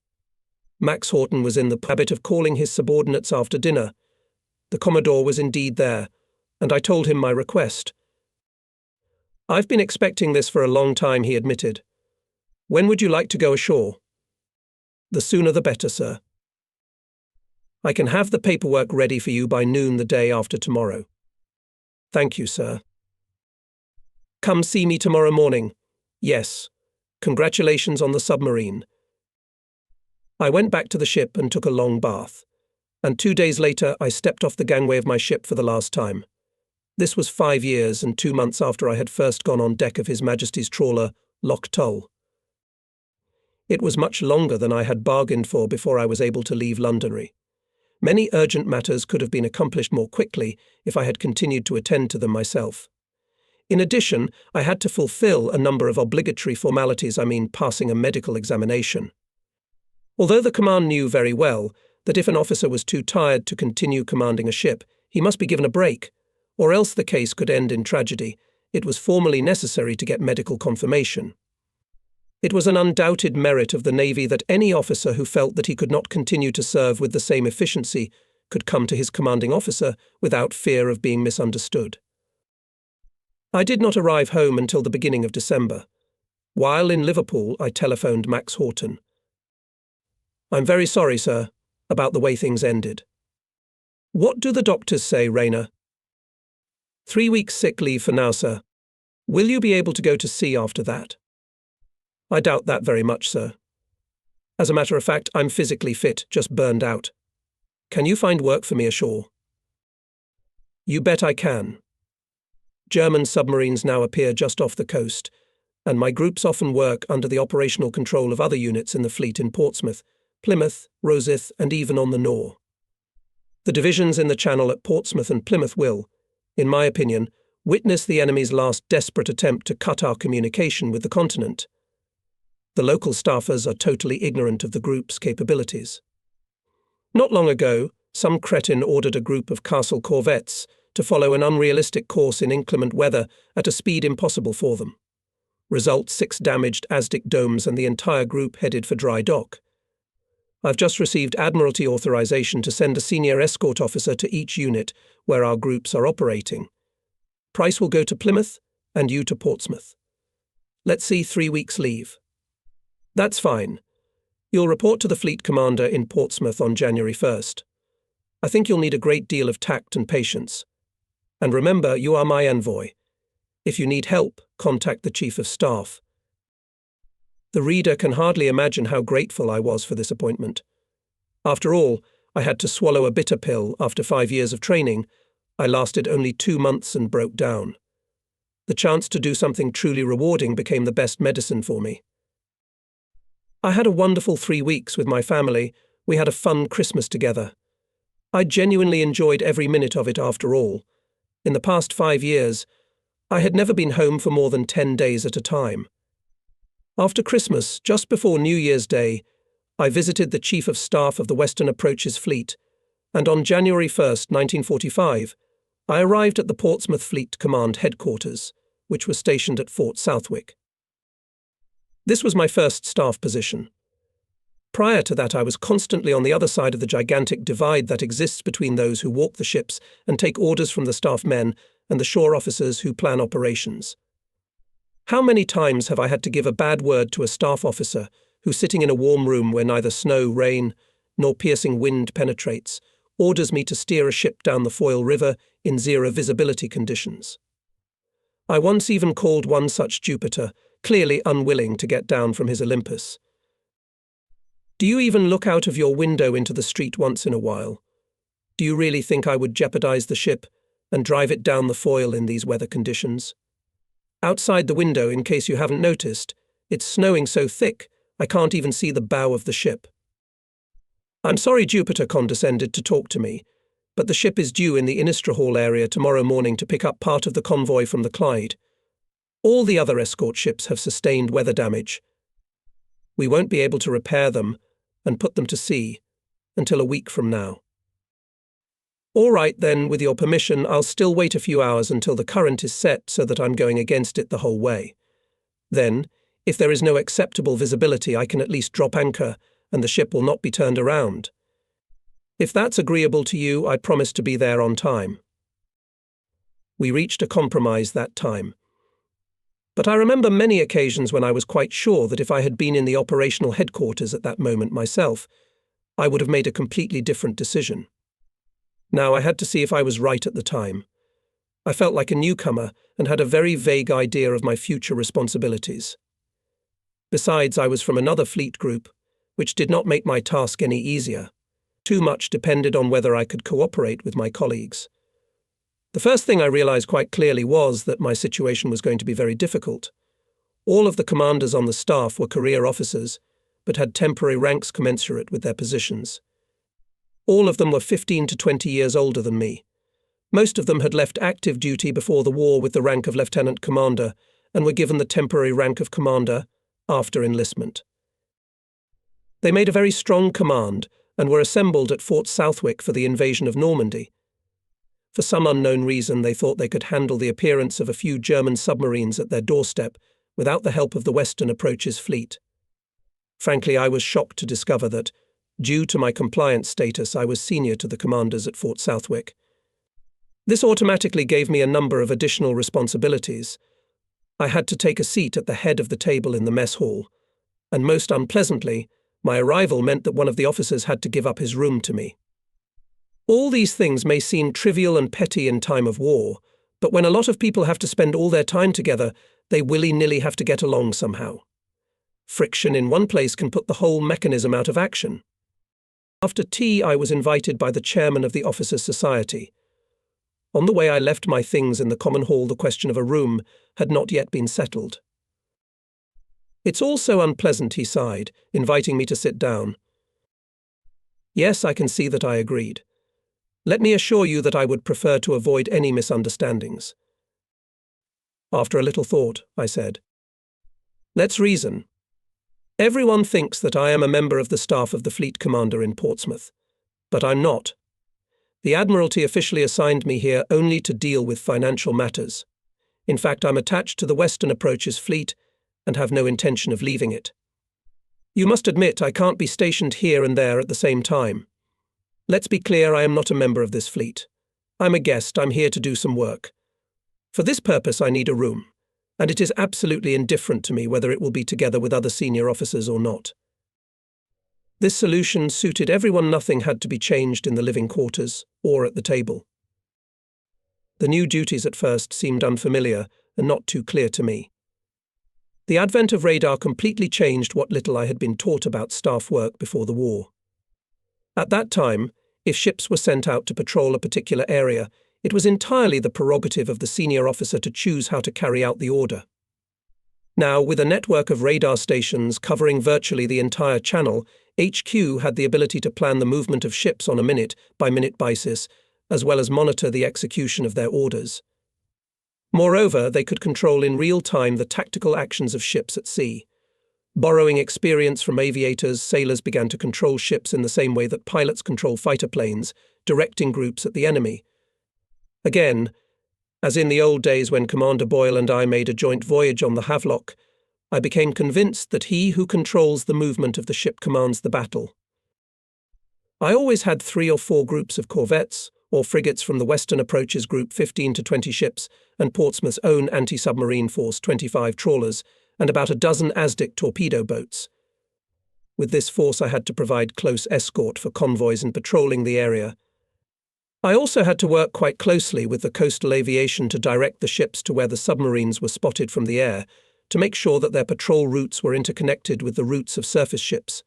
Max Horton was in the habit of calling his subordinates after dinner. The Commodore was indeed there, and I told him my request. "I've been expecting this for a long time," he admitted. "When would you like to go ashore?" "The sooner the better, sir." "I can have the paperwork ready for you by noon the day after tomorrow." "Thank you, sir." "Come see me tomorrow morning." "Yes. Congratulations on the submarine." I went back to the ship and took a long bath, and 2 days later I stepped off the gangway of my ship for the last time. This was 5 years and 2 months after I had first gone on deck of His Majesty's trawler, Loch Tull. It was much longer than I had bargained for before I was able to leave Londonderry. Many urgent matters could have been accomplished more quickly if I had continued to attend to them myself. In addition, I had to fulfill a number of obligatory formalities, passing a medical examination. Although the command knew very well that if an officer was too tired to continue commanding a ship, he must be given a break, or else the case could end in tragedy, it was formally necessary to get medical confirmation. It was an undoubted merit of the Navy that any officer who felt that he could not continue to serve with the same efficiency could come to his commanding officer without fear of being misunderstood. I did not arrive home until the beginning of December. While in Liverpool, I telephoned Max Horton. "I'm very sorry, sir, about the way things ended." "What do the doctors say, Rayner?" 3 weeks sick leave for now, sir. Will you be able to go to sea after that?" "I doubt that very much, sir. As a matter of fact, I'm physically fit, just burned out. Can you find work for me ashore?" "You bet I can. German submarines now appear just off the coast, and my groups often work under the operational control of other units in the fleet in Portsmouth, Plymouth, Rosyth, and even on the Nore. The divisions in the Channel at Portsmouth and Plymouth will, in my opinion, witness the enemy's last desperate attempt to cut our communication with the continent. The local staffers are totally ignorant of the group's capabilities. Not long ago, some cretin ordered a group of Castle corvettes to follow an unrealistic course in inclement weather at a speed impossible for them. Result: 6 damaged Aztec domes and the entire group headed for dry dock. I've just received Admiralty authorization to send a senior escort officer to each unit where our groups are operating. Price will go to Plymouth and you to Portsmouth. Let's see 3 weeks leave." "That's fine. You'll report to the fleet commander in Portsmouth on January 1st. I think you'll need a great deal of tact and patience. And remember, you are my envoy. If you need help, contact the Chief of Staff." The reader can hardly imagine how grateful I was for this appointment. After all, I had to swallow a bitter pill after 5 years of training. I lasted only 2 months and broke down. The chance to do something truly rewarding became the best medicine for me. I had a wonderful 3 weeks with my family. We had a fun Christmas together. I genuinely enjoyed every minute of it after all. In the past 5 years, I had never been home for more than 10 days at a time. After Christmas, just before New Year's Day, I visited the Chief of Staff of the Western Approaches Fleet, and on January 1st, 1945, I arrived at the Portsmouth Fleet Command Headquarters, which was stationed at Fort Southwick. This was my first staff position. Prior to that, I was constantly on the other side of the gigantic divide that exists between those who walk the ships and take orders from the staff men and the shore officers who plan operations. How many times have I had to give a bad word to a staff officer who, sitting in a warm room where neither snow, rain, nor piercing wind penetrates, orders me to steer a ship down the Foyle River in zero visibility conditions? I once even called one such Jupiter, clearly unwilling to get down from his Olympus. Do you even look out of your window into the street once in a while? Do you really think I would jeopardize the ship and drive it down the Foyle in these weather conditions? Outside the window, in case you haven't noticed, it's snowing so thick I can't even see the bow of the ship. I'm sorry Jupiter condescended to talk to me, but the ship is due in the Innistrahall area tomorrow morning to pick up part of the convoy from the Clyde. All the other escort ships have sustained weather damage. We won't be able to repair them and put them to sea until a week from now. All right then, with your permission, I'll still wait a few hours until the current is set so that I'm going against it the whole way. Then, if there is no acceptable visibility, I can at least drop anchor and the ship will not be turned around. If that's agreeable to you, I promise to be there on time. We reached a compromise that time. But I remember many occasions when I was quite sure that if I had been in the operational headquarters at that moment myself, I would have made a completely different decision. Now I had to see if I was right at the time. I felt like a newcomer and had a very vague idea of my future responsibilities. Besides, I was from another fleet group, which did not make my task any easier. Too much depended on whether I could cooperate with my colleagues. The first thing I realized quite clearly was that my situation was going to be very difficult. All of the commanders on the staff were career officers, but had temporary ranks commensurate with their positions. All of them were 15 to 20 years older than me. Most of them had left active duty before the war with the rank of lieutenant commander and were given the temporary rank of commander after enlistment. They made a very strong command and were assembled at Fort Southwick for the invasion of Normandy. For some unknown reason, they thought they could handle the appearance of a few German submarines at their doorstep without the help of the Western Approaches fleet. Frankly, I was shocked to discover that, due to my compliance status, I was senior to the commanders at Fort Southwick. This automatically gave me a number of additional responsibilities. I had to take a seat at the head of the table in the mess hall, and most unpleasantly, my arrival meant that one of the officers had to give up his room to me. All these things may seem trivial and petty in time of war, but when a lot of people have to spend all their time together, they willy-nilly have to get along somehow. Friction in one place can put the whole mechanism out of action. After tea, I was invited by the chairman of the Officers' Society. On the way I left my things in the common hall, the question of a room had not yet been settled. "It's all so unpleasant," he sighed, inviting me to sit down. Yes, I can see that I agreed. Let me assure you that I would prefer to avoid any misunderstandings. After a little thought, I said, "Let's reason. Everyone thinks that I am a member of the staff of the fleet commander in Portsmouth, but I'm not. The Admiralty officially assigned me here only to deal with financial matters. In fact, I'm attached to the Western Approaches fleet and have no intention of leaving it. You must admit I can't be stationed here and there at the same time. Let's be clear, I am not a member of this fleet. I'm a guest, I'm here to do some work. For this purpose I need a room, and it is absolutely indifferent to me whether it will be together with other senior officers or not." This solution suited everyone. Nothing had to be changed in the living quarters or at the table. The new duties at first seemed unfamiliar and not too clear to me. The advent of radar completely changed what little I had been taught about staff work before the war. At that time, if ships were sent out to patrol a particular area, it was entirely the prerogative of the senior officer to choose how to carry out the order. Now, with a network of radar stations covering virtually the entire channel, HQ had the ability to plan the movement of ships on a minute-by-minute basis, as well as monitor the execution of their orders. Moreover, they could control in real time the tactical actions of ships at sea. Borrowing experience from aviators, sailors began to control ships in the same way that pilots control fighter planes, directing groups at the enemy. Again, as in the old days when Commander Boyle and I made a joint voyage on the Havelock, I became convinced that he who controls the movement of the ship commands the battle. I always had 3 or 4 groups of corvettes, or frigates from the Western Approaches Group 15 to 20 ships, and Portsmouth's own anti-submarine force 25 trawlers, and about a dozen ASDIC torpedo boats. With this force I had to provide close escort for convoys and patrolling the area. I also had to work quite closely with the coastal aviation to direct the ships to where the submarines were spotted from the air, to make sure that their patrol routes were interconnected with the routes of surface ships.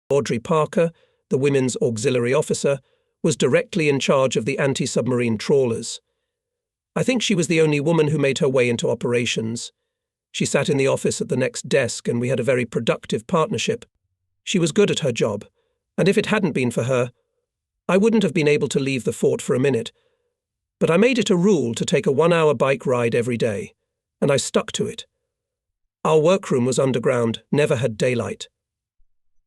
Audrey Parker, the women's auxiliary officer, was directly in charge of the anti-submarine trawlers. I think she was the only woman who made her way into operations. She sat in the office at the next desk, and we had a very productive partnership. She was good at her job, and if it hadn't been for her, I wouldn't have been able to leave the fort for a minute. But I made it a rule to take a 1-hour bike ride every day, and I stuck to it. Our workroom was underground, never had daylight.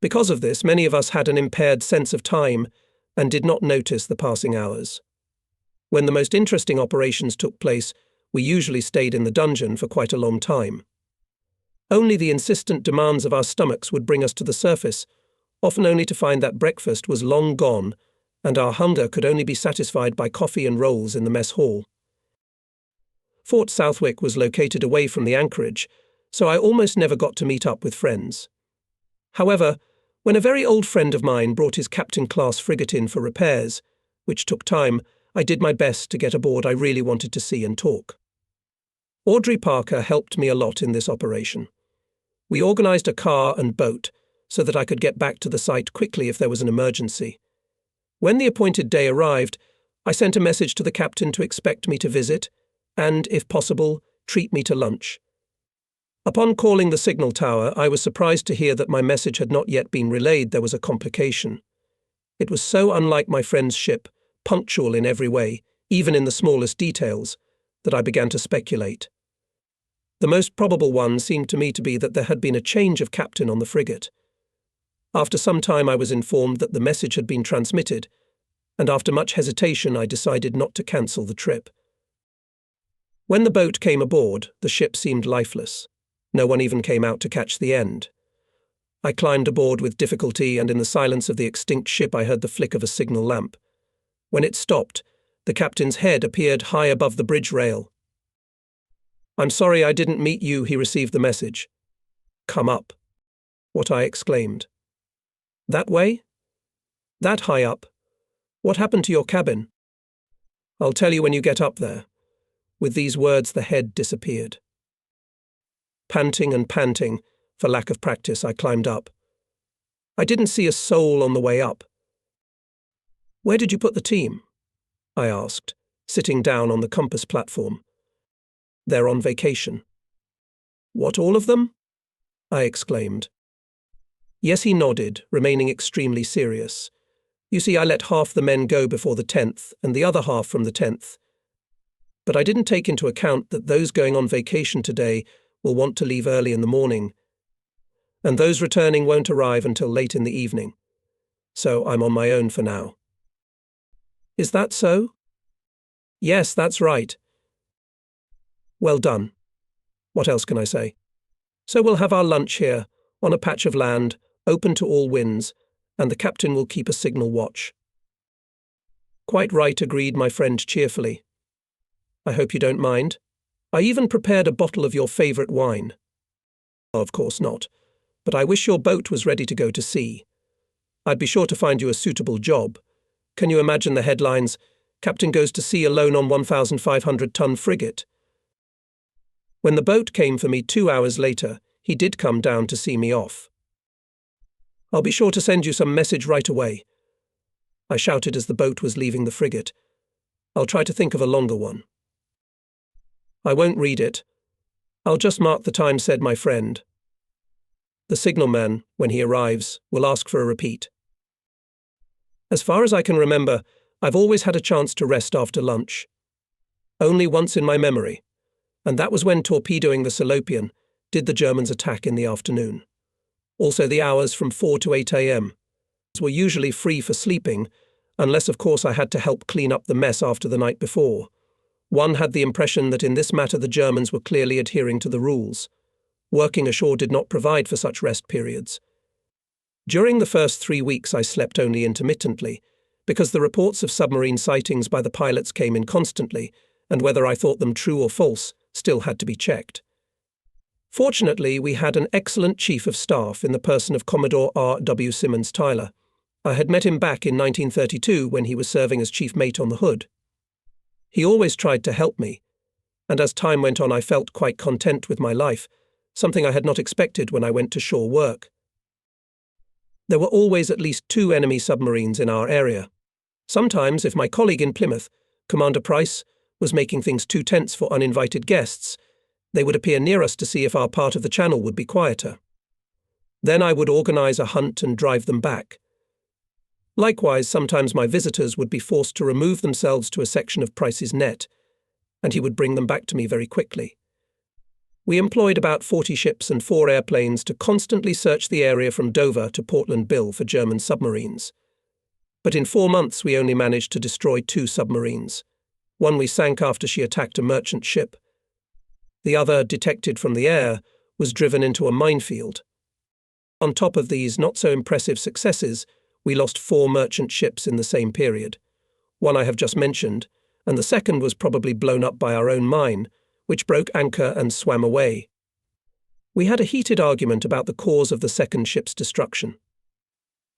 Because of this, many of us had an impaired sense of time and did not notice the passing hours. When the most interesting operations took place, we usually stayed in the dungeon for quite a long time. Only the insistent demands of our stomachs would bring us to the surface, often only to find that breakfast was long gone and our hunger could only be satisfied by coffee and rolls in the mess hall. Fort Southwick was located away from the anchorage, so I almost never got to meet up with friends. However, when a very old friend of mine brought his captain-class frigate in for repairs, which took time, I did my best to get aboard I really wanted to see and talk. Audrey Parker helped me a lot in this operation. We organised a car and boat so that I could get back to the site quickly if there was an emergency. When the appointed day arrived, I sent a message to the captain to expect me to visit and, if possible, treat me to lunch. Upon calling the signal tower, I was surprised to hear that my message had not yet been relayed. There was a complication. It was so unlike my friend's ship, punctual in every way, even in the smallest details, that I began to speculate. The most probable one seemed to me to be that there had been a change of captain on the frigate. After some time I was informed that the message had been transmitted, and after much hesitation I decided not to cancel the trip. When the boat came aboard, the ship seemed lifeless. No one even came out to catch the end. I climbed aboard with difficulty, and in the silence of the extinct ship I heard the flick of a signal lamp. When it stopped, the captain's head appeared high above the bridge rail. "I'm sorry I didn't meet you," he received the message. "Come up," what I exclaimed. "That way? That high up? What happened to your cabin?" "I'll tell you when you get up there." With these words the head disappeared. Panting and panting, for lack of practice, I climbed up. I didn't see a soul on the way up. "Where did you put the team?" I asked, sitting down on the compass platform. "They're on vacation." "What, all of them?" I exclaimed. Yes, he nodded, remaining extremely serious. "You see, I let half the men go before the 10th, and the other half from the 10th. But I didn't take into account that those going on vacation today will want to leave early in the morning, and those returning won't arrive until late in the evening. So I'm on my own for now." "Is that so?" "Yes, that's right." "Well done. What else can I say? So we'll have our lunch here, on a patch of land, open to all winds, and the captain will keep a signal watch." "Quite right," agreed my friend cheerfully. "I hope you don't mind. I even prepared a bottle of your favourite wine." "Of course not, but I wish your boat was ready to go to sea. I'd be sure to find you a suitable job. Can you imagine the headlines, 'Captain goes to sea alone on 1,500-ton frigate'?" When the boat came for me 2 hours later, he did come down to see me off. "I'll be sure to send you some message right away," I shouted as the boat was leaving the frigate. "I'll try to think of a longer one." "I won't read it. I'll just mark the time," said my friend. "The signalman, when he arrives, will ask for a repeat." As far as I can remember, I've always had a chance to rest after lunch. Only once in my memory, and that was when, torpedoing the Salopian, did the Germans attack in the afternoon. Also the hours from 4 to 8 a.m. were usually free for sleeping, unless of course I had to help clean up the mess after the night before. One had the impression that in this matter the Germans were clearly adhering to the rules. Working ashore did not provide for such rest periods. During the first 3 weeks I slept only intermittently, because the reports of submarine sightings by the pilots came in constantly, and whether I thought them true or false still had to be checked. Fortunately, we had an excellent chief of staff in the person of Commodore R. W. Simmons Tyler. I had met him back in 1932 when he was serving as chief mate on the Hood. He always tried to help me, and as time went on I felt quite content with my life, something I had not expected when I went to shore work. There were always at least 2 enemy submarines in our area. Sometimes, if my colleague in Plymouth, Commander Price, was making things too tense for uninvited guests, they would appear near us to see if our part of the channel would be quieter. Then I would organize a hunt and drive them back. Likewise, sometimes my visitors would be forced to remove themselves to a section of Price's net, and he would bring them back to me very quickly. We employed about 40 ships and 4 airplanes to constantly search the area from Dover to Portland Bill for German submarines. But in 4 months we only managed to destroy 2 submarines. One we sank after she attacked a merchant ship. The other, detected from the air, was driven into a minefield. On top of these not-so-impressive successes, we lost 4 merchant ships in the same period. One I have just mentioned, and the second was probably blown up by our own mine, which broke anchor and swam away. We had a heated argument about the cause of the second ship's destruction.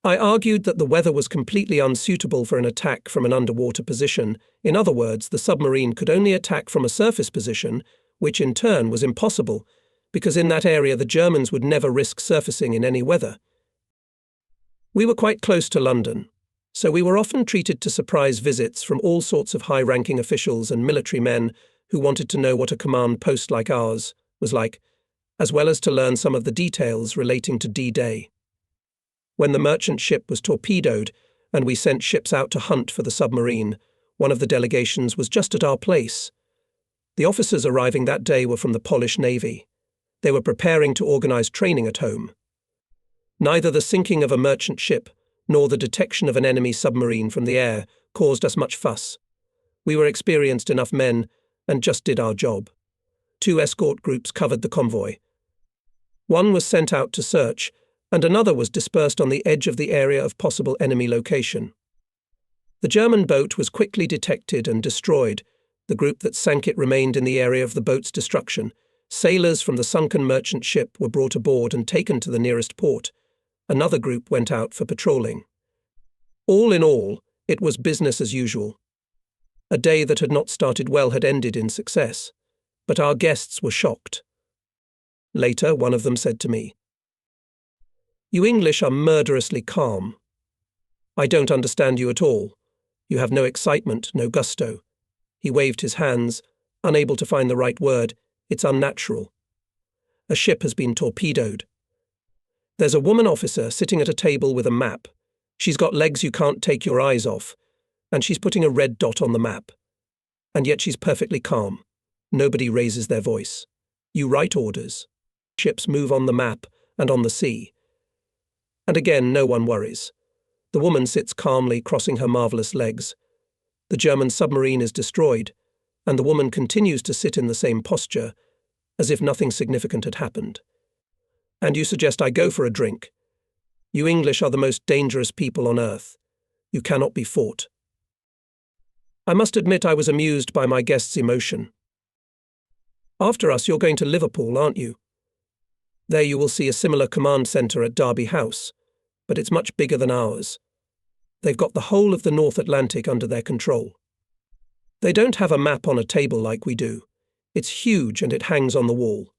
I argued that the weather was completely unsuitable for an attack from an underwater position. In other words, the submarine could only attack from a surface position, which in turn was impossible, because in that area the Germans would never risk surfacing in any weather. We were quite close to London, so we were often treated to surprise visits from all sorts of high-ranking officials and military men who wanted to know what a command post like ours was like, as well as to learn some of the details relating to D-Day. When the merchant ship was torpedoed and we sent ships out to hunt for the submarine, one of the delegations was just at our place. The officers arriving that day were from the Polish Navy. They were preparing to organize training at home. Neither the sinking of a merchant ship nor the detection of an enemy submarine from the air caused us much fuss. We were experienced enough men and just did our job. 2 escort groups covered the convoy. One was sent out to search, and another was dispersed on the edge of the area of possible enemy location. The German boat was quickly detected and destroyed. The group that sank it remained in the area of the boat's destruction. Sailors from the sunken merchant ship were brought aboard and taken to the nearest port. Another group went out for patrolling. All in all, it was business as usual. A day that had not started well had ended in success, but our guests were shocked. Later, one of them said to me, "You English are murderously calm. I don't understand you at all. You have no excitement, no gusto." He waved his hands, unable to find the right word. "It's unnatural. A ship has been torpedoed. There's a woman officer sitting at a table with a map. She's got legs you can't take your eyes off, and she's putting a red dot on the map. And yet she's perfectly calm. Nobody raises their voice. You write orders. Ships move on the map and on the sea. And again, no one worries. The woman sits calmly, crossing her marvelous legs. The German submarine is destroyed, and the woman continues to sit in the same posture, as if nothing significant had happened. And you suggest I go for a drink. You English are the most dangerous people on earth. You cannot be fought." I must admit I was amused by my guest's emotion. "After us, you're going to Liverpool, aren't you? There you will see a similar command centre at Derby House, but it's much bigger than ours. They've got the whole of the North Atlantic under their control. They don't have a map on a table like we do. It's huge and it hangs on the wall.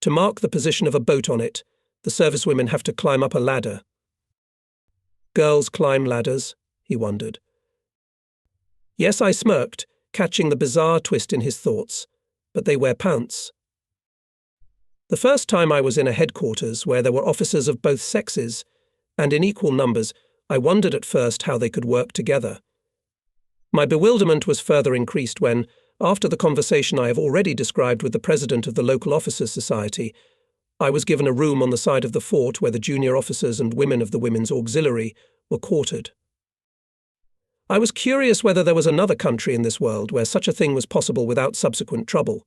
To mark the position of a boat on it, the servicewomen have to climb up a ladder." "Girls climb ladders?" he wondered. Yes, I smirked, catching the bizarre twist in his thoughts, but they wear pants. The first time I was in a headquarters where there were officers of both sexes, and in equal numbers, I wondered at first how they could work together. My bewilderment was further increased when, after the conversation I have already described with the president of the local officers' society, I was given a room on the side of the fort where the junior officers and women of the Women's Auxiliary were quartered. I was curious whether there was another country in this world where such a thing was possible without subsequent trouble.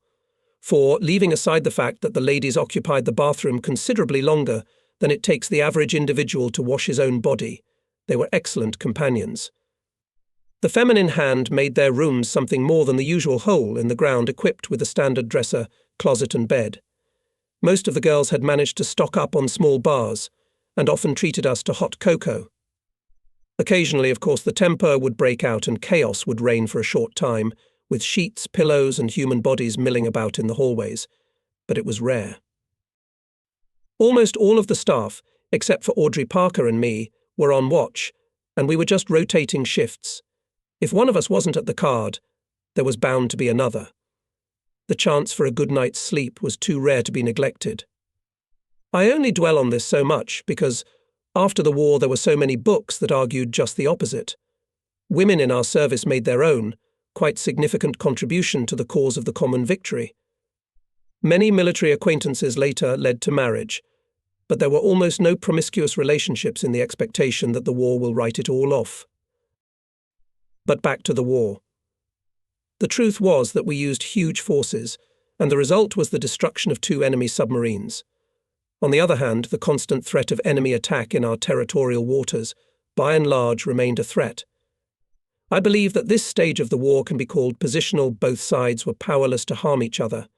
For, leaving aside the fact that the ladies occupied the bathroom considerably longer than it takes the average individual to wash his own body, they were excellent companions. The feminine hand made their rooms something more than the usual hole in the ground equipped with a standard dresser, closet and bed. Most of the girls had managed to stock up on small bars, and often treated us to hot cocoa. Occasionally, of course, the temper would break out and chaos would reign for a short time, with sheets, pillows and human bodies milling about in the hallways, but it was rare. Almost all of the staff, except for Audrey Parker and me, were on watch, and we were just rotating shifts. If one of us wasn't at the card, there was bound to be another. The chance for a good night's sleep was too rare to be neglected. I only dwell on this so much because after the war there were so many books that argued just the opposite. Women in our service made their own, quite significant contribution to the cause of the common victory. Many military acquaintances later led to marriage, but there were almost no promiscuous relationships in the expectation that the war will write it all off. But back to the war. The truth was that we used huge forces, and the result was the destruction of 2 enemy submarines. On the other hand, the constant threat of enemy attack in our territorial waters, by and large, remained a threat. I believe that this stage of the war can be called positional. Both sides were powerless to harm each other,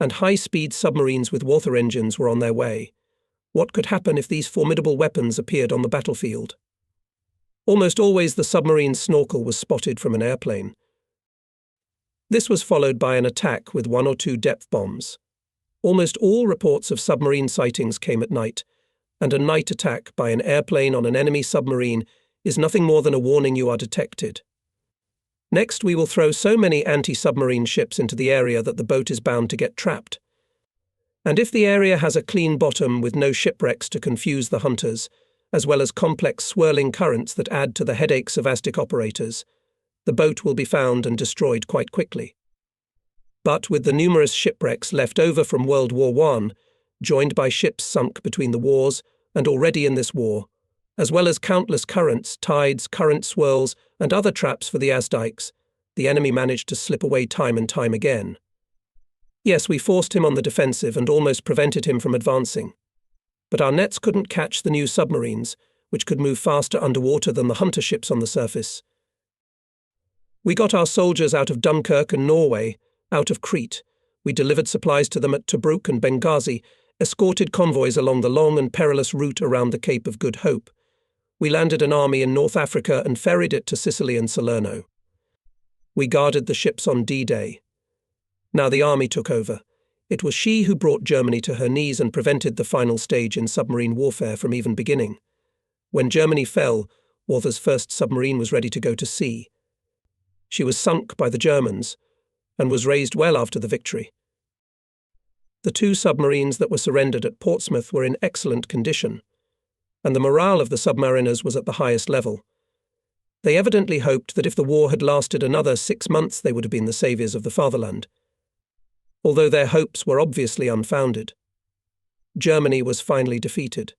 and high-speed submarines with water engines were on their way. What could happen if these formidable weapons appeared on the battlefield? Almost always the submarine's snorkel was spotted from an airplane. This was followed by an attack with 1 or 2 depth bombs. Almost all reports of submarine sightings came at night, and a night attack by an airplane on an enemy submarine is nothing more than a warning you are detected. Next, we will throw so many anti-submarine ships into the area that the boat is bound to get trapped. And if the area has a clean bottom with no shipwrecks to confuse the hunters, as well as complex swirling currents that add to the headaches of ASDIC operators, the boat will be found and destroyed quite quickly. But with the numerous shipwrecks left over from World War I, joined by ships sunk between the wars and already in this war, as well as countless currents, tides, current swirls, and other traps for the ASDICs, the enemy managed to slip away time and time again. Yes, we forced him on the defensive and almost prevented him from advancing. But our nets couldn't catch the new submarines, which could move faster underwater than the hunter ships on the surface. We got our soldiers out of Dunkirk and Norway, out of Crete. We delivered supplies to them at Tobruk and Benghazi, escorted convoys along the long and perilous route around the Cape of Good Hope. We landed an army in North Africa and ferried it to Sicily and Salerno. We guarded the ships on D-Day. Now the army took over. It was she who brought Germany to her knees and prevented the final stage in submarine warfare from even beginning. When Germany fell, Walther's first submarine was ready to go to sea. She was sunk by the Germans, and was raised well after the victory. The 2 submarines that were surrendered at Portsmouth were in excellent condition, and the morale of the submariners was at the highest level. They evidently hoped that if the war had lasted another 6 months they would have been the saviours of the fatherland. Although their hopes were obviously unfounded. Germany was finally defeated.